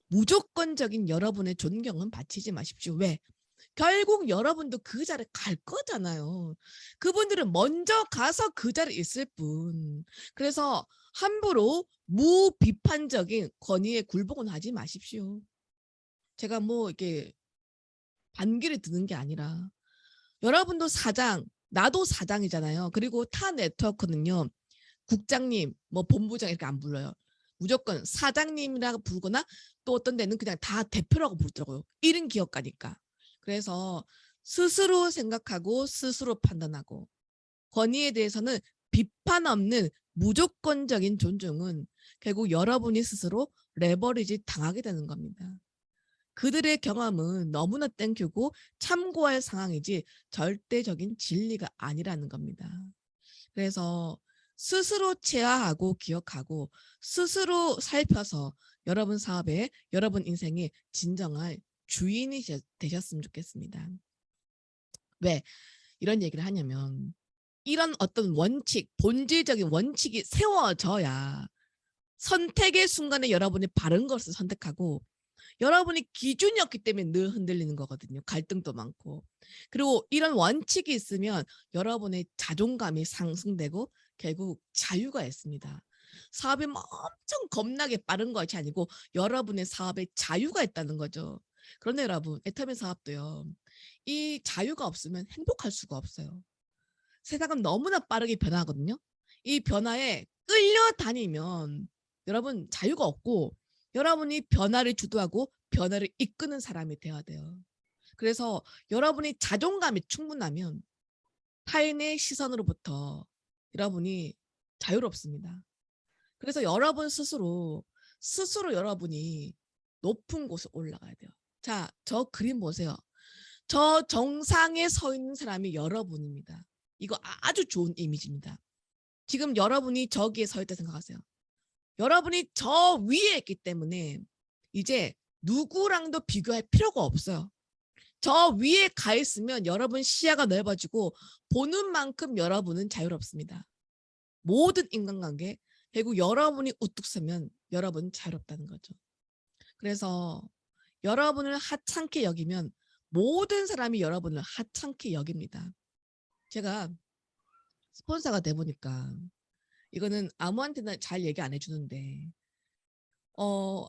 무조건적인 여러분의 존경은 바치지 마십시오. 왜? 결국 여러분도 그 자리에 갈 거잖아요. 그분들은 먼저 가서 그 자리에 있을 뿐. 그래서 함부로 무비판적인 권위에 굴복은 하지 마십시오. 제가 뭐 이렇게 반기를 드는 게 아니라 여러분도 사장, 나도 사장이잖아요. 그리고 타 네트워크는요. 국장님, 뭐 본부장 이렇게 안 불러요. 무조건 사장님이라고 부르거나 또 어떤 데는 그냥 다 대표라고 부르더라고요. 1인 기업가니까. 그래서 스스로 생각하고 스스로 판단하고 권위에 대해서는 비판 없는 무조건적인 존중은 결국 여러분이 스스로 레버리지 당하게 되는 겁니다. 그들의 경험은 너무나 땡큐고 참고할 상황이지 절대적인 진리가 아니라는 겁니다. 그래서 스스로 체화하고 기억하고 스스로 살펴서 여러분 사업에 여러분 인생에 진정한 주인이 되셨으면 좋겠습니다. 왜 이런 얘기를 하냐면 이런 어떤 원칙, 본질적인 원칙이 세워져야 선택의 순간에 여러분이 바른 것을 선택하고 여러분이 기준이 없기 때문에 늘 흔들리는 거거든요. 갈등도 많고. 그리고 이런 원칙이 있으면 여러분의 자존감이 상승되고 결국 자유가 있습니다. 사업이 엄청 겁나게 빠른 것이 아니고 여러분의 사업에 자유가 있다는 거죠. 그런데 여러분, 애터미 사업도요. 이 자유가 없으면 행복할 수가 없어요. 세상은 너무나 빠르게 변하거든요. 이 변화에 끌려다니면 여러분 자유가 없고 여러분이 변화를 주도하고 변화를 이끄는 사람이 되어야 돼요. 그래서 여러분이 자존감이 충분하면 타인의 시선으로부터 여러분이 자유롭습니다. 그래서 여러분 스스로 여러분이 높은 곳에 올라가야 돼요. 자, 저 그림 보세요. 저 정상에 서 있는 사람이 여러분입니다. 이거 아주 좋은 이미지입니다. 지금 여러분이 저기에 서 있다 생각하세요. 여러분이 저 위에 있기 때문에 이제 누구랑도 비교할 필요가 없어요. 저 위에 가 있으면 여러분 시야가 넓어지고 보는 만큼 여러분은 자유롭습니다. 모든 인간관계, 그리고 여러분이 우뚝 서면 여러분은 자유롭다는 거죠. 그래서 여러분을 하찮게 여기면 모든 사람이 여러분을 하찮게 여깁니다. 제가 스폰서가 돼 보니까 이거는 아무한테나 잘 얘기 안 해주는데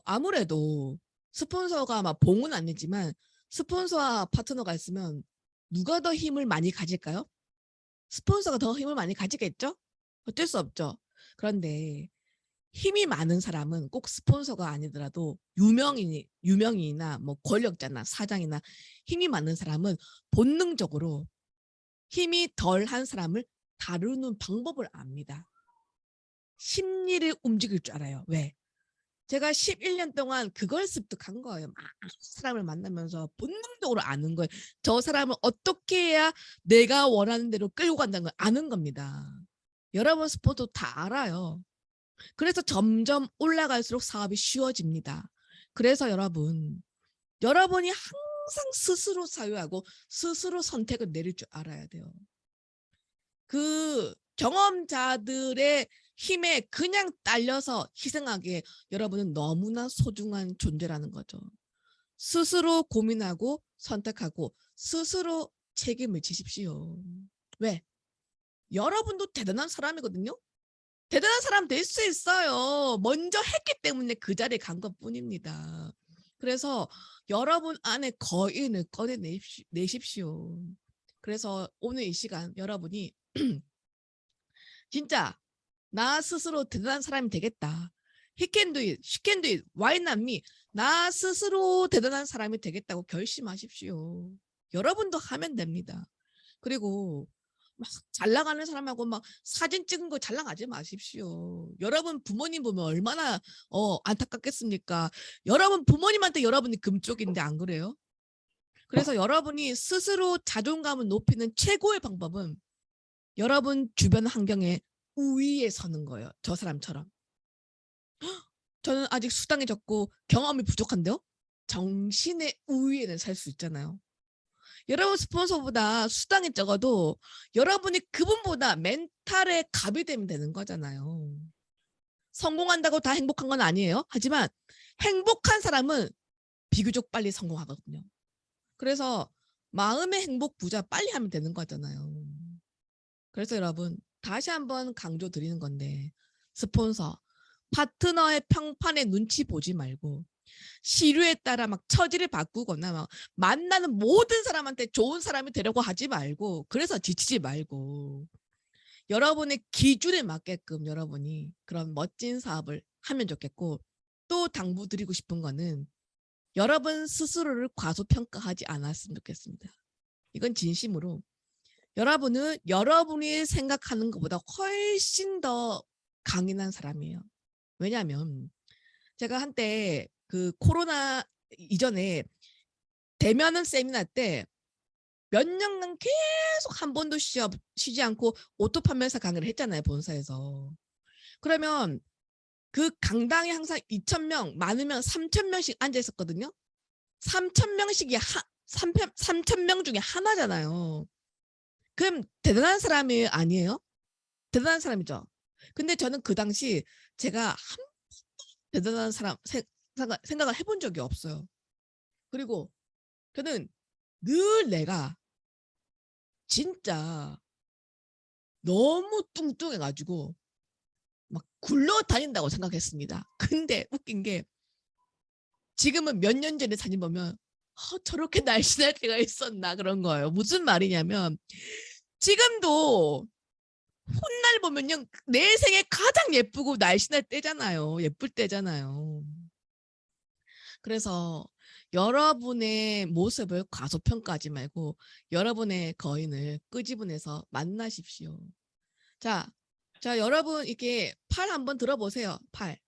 아무래도 스폰서가 막 봉은 아니지만 스폰서와 파트너가 있으면 누가 더 힘을 많이 가질까요? 스폰서가 더 힘을 많이 가지겠죠? 어쩔 수 없죠. 그런데 힘이 많은 사람은 꼭 스폰서가 아니더라도 유명인이나 뭐 권력자나 사장이나 힘이 많은 사람은 본능적으로 힘이 덜한 사람을 다루는 방법을 압니다. 심리를 움직일 줄 알아요. 왜? 제가 11년 동안 그걸 습득한 거예요. 많은 사람을 만나면서 본능적으로 아는 거예요. 저 사람을 어떻게 해야 내가 원하는 대로 끌고 간다는 걸 아는 겁니다. 여러분 스포도 다 알아요. 그래서 점점 올라갈수록 사업이 쉬워집니다. 그래서 여러분이 항상 스스로 사유하고 스스로 선택을 내릴 줄 알아야 돼요. 그 경험자들의 힘에 그냥 딸려서 희생하기에 여러분은 너무나 소중한 존재라는 거죠. 스스로 고민하고 선택하고 스스로 책임을 지십시오. 왜? 여러분도 대단한 사람이거든요. 대단한 사람 될 수 있어요. 먼저 했기 때문에 그 자리에 간 것뿐입니다. 그래서 여러분 안에 거인을 꺼내내십시오. 그래서 오늘 이 시간 여러분이 진짜 나 스스로 대단한 사람이 되겠다. He can do it. She can do it. Why not me? 나 스스로 대단한 사람이 되겠다고 결심하십시오. 여러분도 하면 됩니다. 그리고 막 잘 나가는 사람하고 막 사진 찍은 거 잘 나가지 마십시오. 여러분 부모님 보면 얼마나 안타깝겠습니까? 여러분 부모님한테 여러분이 금쪽인데 안 그래요? 그래서 여러분이 스스로 자존감을 높이는 최고의 방법은 여러분 주변 환경에 우위에 서는 거예요. 저 사람처럼. 저는 아직 수당이 적고 경험이 부족한데요. 정신의 우위에는 살 수 있잖아요. 여러분 스폰서보다 수당이 적어도 여러분이 그분보다 멘탈에 갑이 되면 되는 거잖아요. 성공한다고 다 행복한 건 아니에요. 하지만 행복한 사람은 비교적 빨리 성공하거든요. 그래서 마음의 행복 부자 빨리 하면 되는 거잖아요. 그래서 여러분 다시 한번 강조 드리는 건데 스폰서, 파트너의 평판에 눈치 보지 말고 시류에 따라 막 처지를 바꾸거나 막 만나는 모든 사람한테 좋은 사람이 되려고 하지 말고 그래서 지치지 말고 여러분의 기준에 맞게끔 여러분이 그런 멋진 사업을 하면 좋겠고 또 당부드리고 싶은 거는 여러분 스스로를 과소평가하지 않았으면 좋겠습니다. 이건 진심으로 여러분은 여러분이 생각하는 것보다 훨씬 더 강인한 사람이에요. 왜냐하면 제가 한때 그 코로나 이전에 대면은 세미나 때 몇 년간 계속 한 번도 쉬지 않고 오토 판매사 강의를 했잖아요. 본사에서. 그러면 그 강당에 항상 2,000명, 많으면 3,000명씩 앉아 있었거든요. 3,000명씩이 3,000명 중에 하나잖아요. 그럼 대단한 사람이 아니에요? 대단한 사람이죠. 근데 저는 그 당시 제가 한 대단한 사람 생각을 해본 적이 없어요. 그리고 저는 늘 내가 진짜 너무 뚱뚱해가지고 막 굴러다닌다고 생각했습니다. 근데 웃긴 게 지금은 몇 년 전에 사진 보면 저렇게 날씬할 때가 있었나 그런 거예요. 무슨 말이냐면 지금도 훗날 보면요 내 생에 가장 예쁘고 날씬할 때잖아요. 예쁠 때잖아요. 그래서 여러분의 모습을 과소평가하지 말고 여러분의 거인을 끄집어내서 만나십시오. 자, 여러분 이렇게 팔 한번 들어보세요. 팔.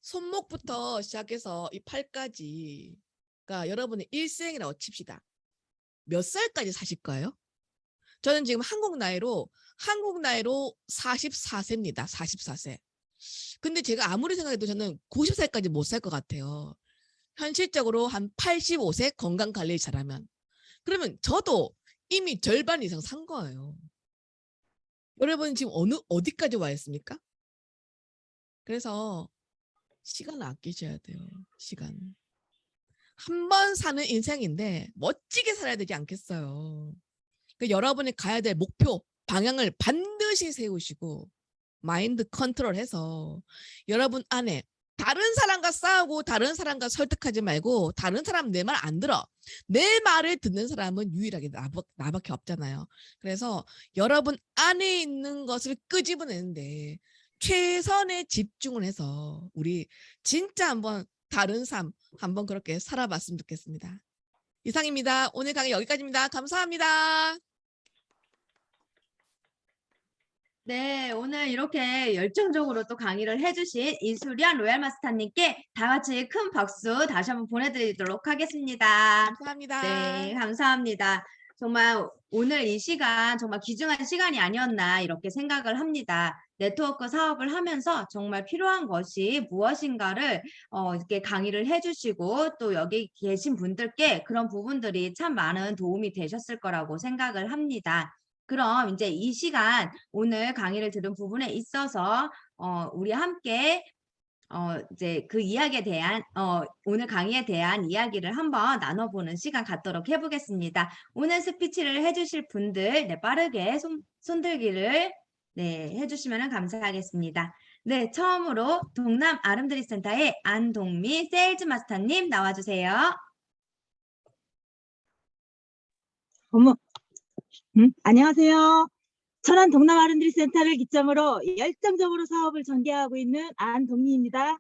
손목부터 시작해서 이 팔까지가 여러분의 일생이라고 칩시다. 몇 살까지 사실 거예요? 저는 지금 한국 나이로 44세입니다. 44세. 근데 제가 아무리 생각해도 저는 90살까지 못 살 것 같아요. 현실적으로 한 85세 건강 관리 잘하면. 그러면 저도 이미 절반 이상 산 거예요. 여러분 지금 어디까지 와 있습니까? 그래서 시간 아끼셔야 돼요. 시간. 한 번 사는 인생인데 멋지게 살아야 되지 않겠어요. 그 여러분이 가야 될 목표, 방향을 반드시 세우시고 마인드 컨트롤해서 여러분 안에 다른 사람과 싸우고 다른 사람과 설득하지 말고 다른 사람 내 말 안 들어. 내 말을 듣는 사람은 유일하게 나밖에 없잖아요. 그래서 여러분 안에 있는 것을 끄집어내는데 최선의 집중을 해서 우리 진짜 한번 다른 삶 한번 그렇게 살아봤으면 좋겠습니다. 이상입니다. 오늘 강의 여기까지입니다. 감사합니다. 네, 오늘 이렇게 열정적으로 또 강의를 해주신 이수련 로얄 마스터님께 다 같이 큰 박수 다시 한번 보내드리도록 하겠습니다. 감사합니다. 네, 감사합니다. 정말 오늘 이 시간 정말 귀중한 시간이 아니었나 이렇게 생각을 합니다. 네트워크 사업을 하면서 정말 필요한 것이 무엇인가를 이렇게 강의를 해주시고 또 여기 계신 분들께 그런 부분들이 참 많은 도움이 되셨을 거라고 생각을 합니다. 그럼 이제 이 시간 오늘 강의를 들은 부분에 있어서 우리 함께 이제 그 이야기에 대한 오늘 강의에 대한 이야기를 한번 나눠보는 시간 갖도록 해보겠습니다. 오늘 스피치를 해주실 분들 네, 빠르게 손들기를 네, 해주시면 감사하겠습니다. 네, 처음으로 동남 아름드리 센터의 안동미 세일즈 마스터님 나와주세요. 어머, 안녕하세요. 천안 동남 아름드리 센터를 기점으로 열정적으로 사업을 전개하고 있는 안동미입니다.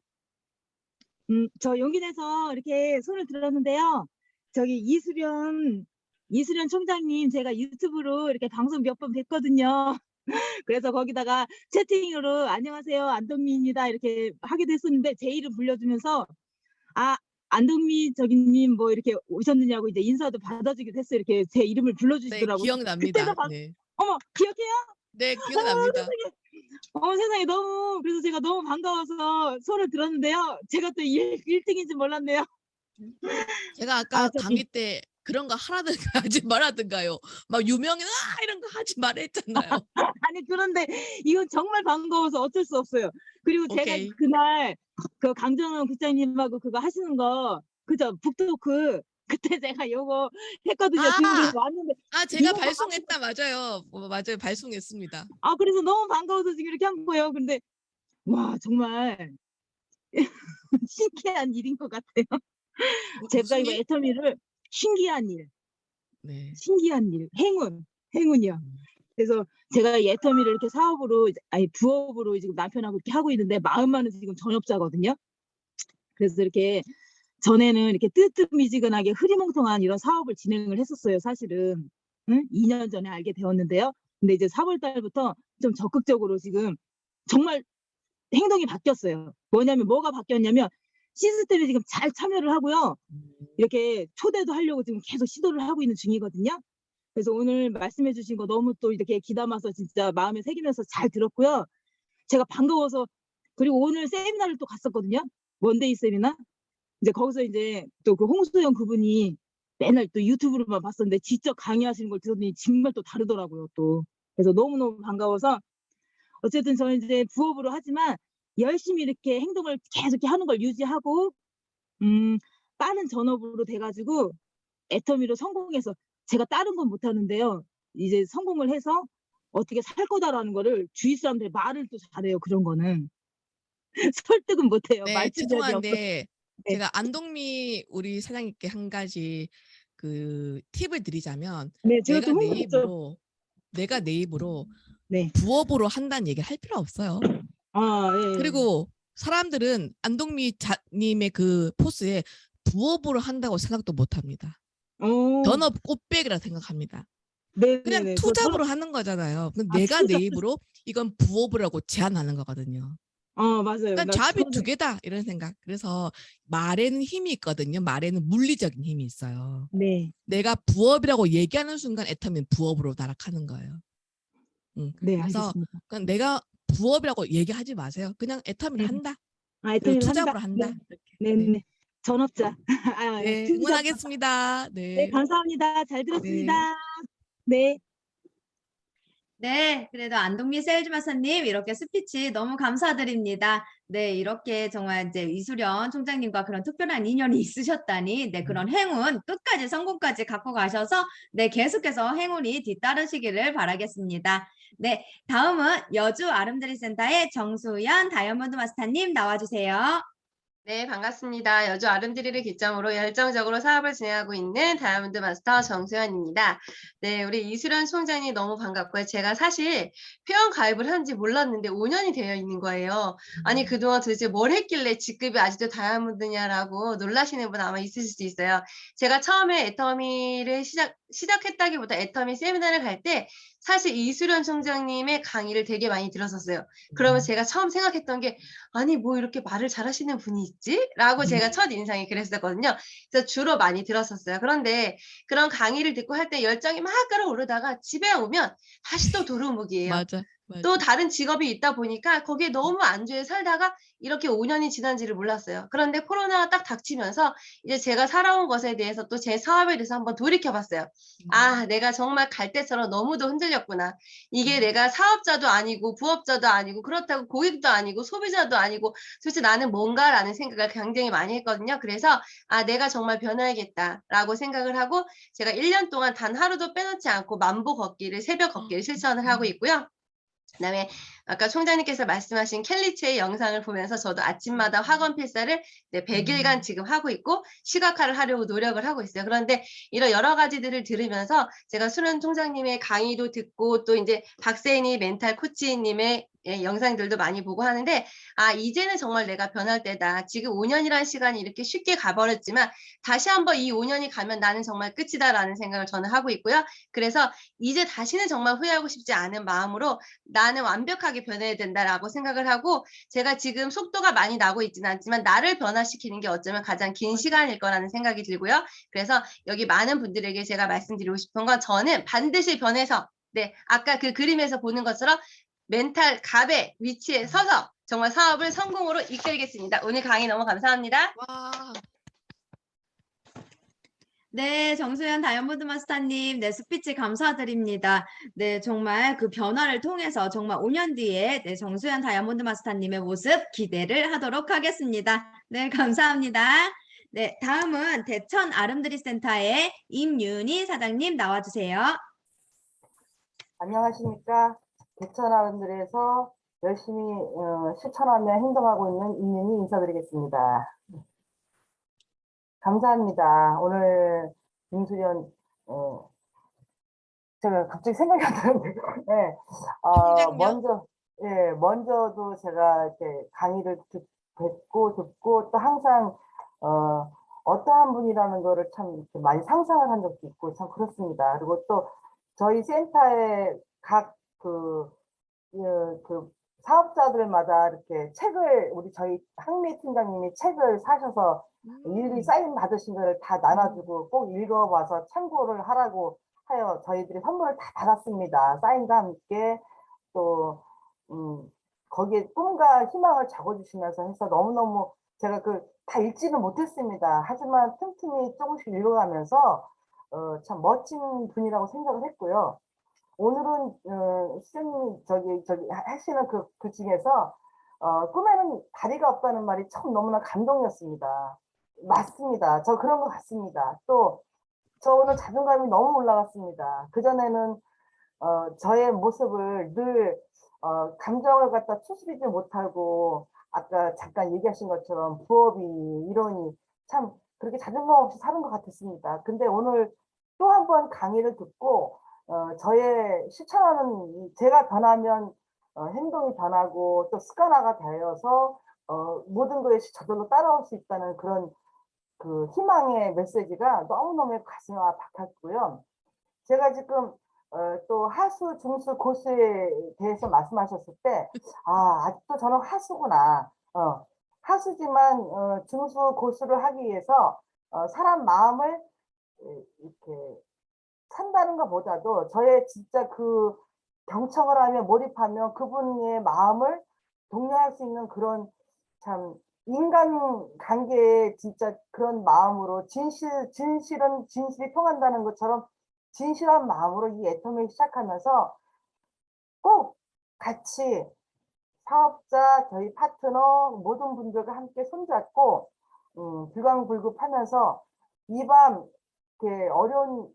저 용기 내서 이렇게 손을 들었는데요. 저기 이수련 총장님 제가 유튜브로 이렇게 방송 몇 번 뵀거든요. 그래서 거기다가 채팅으로 안녕하세요 안동미입니다 이렇게 하기도 했었는데 제 이름 불려주면서 아 안동미 저기님 뭐 이렇게 오셨느냐고 이제 인사도 받아주기도 했어요. 이렇게 제 이름을 네, 불러주시더라고요. 기억납니다. 그때도 네. 어머 기억해요? 네, 기억납니다. 세상에 너무 그래서 제가 너무 반가워서 손을 들었는데요. 제가 또 1등인지 몰랐네요. 제가 아까 저기 강의 때 그런 거 하라든가 하지 말라든가요. 막 유명인 이런 거 하지 말했잖아요. 아니 그런데 이건 정말 반가워서 어쩔 수 없어요. 그리고 제가 오케이. 그날 그 강정원 국장님하고 그거 하시는 거 그죠? 북토크 그때 제가 요거 했거든요. 지금 그래서 왔는데 제가 이거 발송했다. 맞아요. 맞아요. 발송했습니다. 그래서 너무 반가워서 지금 이렇게 한 거예요. 근데 와 정말 신기한 일인 것 같아요. 제가 무슨 이거 일? 애터미를 신기한 일, 네. 행운이요. 그래서 제가 이 애터미를 이렇게 사업으로 부업으로 지금 남편하고 이렇게 하고 있는데 마음만은 지금 전업자거든요. 그래서 이렇게 전에는 이렇게 뜨뜻미지근하게 흐리멍텅한 이런 사업을 진행을 했었어요. 사실은 2년 전에 알게 되었는데요. 근데 이제 4월 달부터 좀 적극적으로 지금 정말 행동이 바뀌었어요. 뭐가 바뀌었냐면 시스템에 지금 잘 참여를 하고요. 이렇게 초대도 하려고 지금 계속 시도를 하고 있는 중이거든요. 그래서 오늘 말씀해 주신 거 너무 또 이렇게 귀담아서 진짜 마음에 새기면서 잘 들었고요. 제가 반가워서 그리고 오늘 세미나를 또 갔었거든요. 원데이 세미나. 이제 거기서 이제 또 그 홍수영 그분이 맨날 또 유튜브로만 봤었는데 직접 강의하시는 걸 들었더니 정말 또 다르더라고요. 또 그래서 너무너무 반가워서 어쨌든 저는 이제 부업으로 하지만 열심히 이렇게 행동을 계속 이렇게 하는 걸 유지하고 빠른 전업으로 돼가지고 애터미로 성공해서 제가 다른 건 못하는데요. 이제 성공을 해서 어떻게 살 거다라는 거를 주위 사람들 말을 또 잘해요. 그런 거는 설득은 못해요. 네, 말주변이 없어. 죄송한데 네. 제가 안동미 우리 사장님께 한 가지 그 팁을 드리자면 네, 제가 내가 또 내 홍보했죠. 입으로 네. 부업으로 한다는 얘기를 할 필요 없어요. 예. 그리고 사람들은 안동미 님의 그 포스에 부업으로 한다고 생각도 못 합니다. 전업 꽃배기라 생각합니다. 네, 그냥 네, 네. 투잡으로 하는 거잖아요. 내가 내 입으로 이건 부업을 하고 제안하는 거거든요. 맞아요. 그러니까 잡이 두 개다 이런 생각. 그래서 말에는 힘이 있거든요. 말에는 물리적인 힘이 있어요. 네. 내가 부업이라고 얘기하는 순간 애터미는 부업으로 날아가는 거예요. 네, 그래서 알겠습니다. 내가 부업이라고 얘기하지 마세요. 그냥 애터미를 한다. 그리고 애터미를 투잡으로 한다. 한다. 이렇게. 네, 네. 네. 전업자. 네, 투잡. 응원하겠습니다. 네, 네. 감사합니다. 잘 들었습니다. 네. 네. 네, 그래도 안동미 세일즈마사님 이렇게 스피치 너무 감사드립니다. 네, 이렇게 정말 이제 이수련 총장님과 그런 특별한 인연이 있으셨다니, 네, 그런 행운 끝까지 성공까지 갖고 가셔서, 네, 계속해서 행운이 뒤따르시기를 바라겠습니다. 네, 다음은 여주 아름드리 센터의 정수연 다이아몬드 마스터님 나와주세요. 네, 반갑습니다. 여주 아름드리를 기점으로 열정적으로 사업을 진행하고 있는 다이아몬드 마스터 정수연입니다. 네, 우리 이수련 총장님 너무 반갑고요. 제가 사실 회원 가입을 한지 몰랐는데 5년이 되어 있는 거예요. 아니, 그동안 도대체 뭘 했길래 직급이 아직도 다이아몬드냐라고 놀라시는 분 아마 있으실 수 있어요. 제가 처음에 애터미를 시작했다기보다 애터미 세미나를 갈 때 사실 이수련 총장님의 강의를 되게 많이 들었었어요. 그러면 제가 처음 생각했던 게 아니 뭐 이렇게 말을 잘하시는 분이 있지? 라고 제가 첫 인상이 그랬었거든요. 그래서 주로 많이 들었었어요. 그런데 그런 강의를 듣고 할 때 열정이 막 끌어오르다가 집에 오면 다시 또 도루묵이에요. 맞아. 맞아. 또 다른 직업이 있다 보니까 거기에 너무 안주해 살다가 이렇게 5년이 지난지를 몰랐어요. 그런데 코로나가 딱 닥치면서 이제 제가 살아온 것에 대해서 또 제 사업에 대해서 한번 돌이켜 봤어요. 아, 내가 정말 갈 때처럼 너무도 흔들렸구나. 이게 내가 사업자도 아니고 부업자도 아니고 그렇다고 고객도 아니고 소비자도 아니고 도대체 나는 뭔가라는 생각을 굉장히 많이 했거든요. 그래서 아, 내가 정말 변해야겠다라고 생각을 하고 제가 1년 동안 단 하루도 빼놓지 않고 만보 걷기를 새벽 걷기를 실천을 하고 있고요. 그다음에 아까 총장님께서 말씀하신 캘리체의 영상을 보면서 저도 아침마다 학원 필사를 100일간 지금 하고 있고 시각화를 하려고 노력을 하고 있어요. 그런데 이런 여러 가지들을 들으면서 제가 수련 총장님의 강의도 듣고 또 이제 박세인이 멘탈 코치님의 영상들도 많이 보고 하는데 아, 이제는 정말 내가 변할 때다. 지금 5년이라는 시간이 이렇게 쉽게 가버렸지만 다시 한번 이 5년이 가면 나는 정말 끝이다라는 생각을 저는 하고 있고요. 그래서 이제 다시는 정말 후회하고 싶지 않은 마음으로 나는 완벽하게 변해야 된다라고 생각을 하고 제가 지금 속도가 많이 나고 있지는 않지만 나를 변화시키는 게 어쩌면 가장 긴 시간일 거라는 생각이 들고요. 그래서 여기 많은 분들에게 제가 말씀드리고 싶은 건 저는 반드시 변해서 네, 아까 그 그림에서 보는 것처럼 멘탈 갑의 위치에 서서 정말 사업을 성공으로 이끌겠습니다. 오늘 강의 너무 감사합니다. 와. 네, 정수연 다이아몬드 마스터님, 네, 스피치 감사드립니다. 네, 정말 그 변화를 통해서 정말 5년 뒤에 네, 정수연 다이아몬드 마스터님의 모습 기대를 하도록 하겠습니다. 네, 감사합니다. 네, 다음은 대천 아름드리 센터의 임윤희 사장님 나와주세요. 안녕하십니까. 대천 아름드리에서 열심히 실천하며 행동하고 있는 임윤희 인사드리겠습니다. 감사합니다. 오늘 김수련 제가 갑자기 생각이 안 나는데 네. 총장요? 먼저도 제가 이렇게 강의를 듣고 또 항상 어떠한 분이라는 거를 참 이렇게 많이 상상을 한 적도 있고 참 그렇습니다. 그리고 또 저희 센터의 각 그 사업자들마다 이렇게 책을 저희 항미 팀장님이 책을 사셔서 일일이 사인 받으신 거를 다 나눠주고 꼭 읽어봐서 참고를 하라고 하여 저희들이 선물을 다 받았습니다. 사인과 함께 또 거기에 꿈과 희망을 적어주시면서 해서 너무너무 제가 다 읽지는 못했습니다. 하지만 틈틈이 조금씩 읽어가면서 참 멋진 분이라고 생각을 했고요. 오늘은 선생님이 저기 하시는 그 중에서 꿈에는 다리가 없다는 말이 참 너무나 감동이었습니다. 맞습니다. 저 그런 것 같습니다. 또 저 오늘 자존감이 너무 올라갔습니다. 그전에는 저의 모습을 늘 감정을 갖다 추스리지 못하고 아까 잠깐 얘기하신 것처럼 부업이 이러니 참 그렇게 자존감 없이 사는 것 같았습니다. 근데 오늘 또 한 번 강의를 듣고 저의 실천하는 제가 변하면 행동이 변하고 또 습관화가 되어서 모든 것이 저절로 따라올 수 있다는 그런 그 희망의 메시지가 너무너무 가슴에 와닿았고요. 제가 지금 또 하수, 중수, 고수에 대해서 말씀하셨을 때 아직도 저는 하수구나. 하수지만 중수, 고수를 하기 위해서 사람 마음을 이렇게 산다는 것보다도 저의 진짜 그 경청을 하며 몰입하며 그분의 마음을 동요할 수 있는 그런 참 인간 관계에 진짜 그런 마음으로 진실이 통한다는 것처럼 진실한 마음으로 이 애터미를 시작하면서 꼭 같이 사업자, 저희 파트너 모든 분들과 함께 손잡고 불광불급하면서 이 밤 이렇게 어려운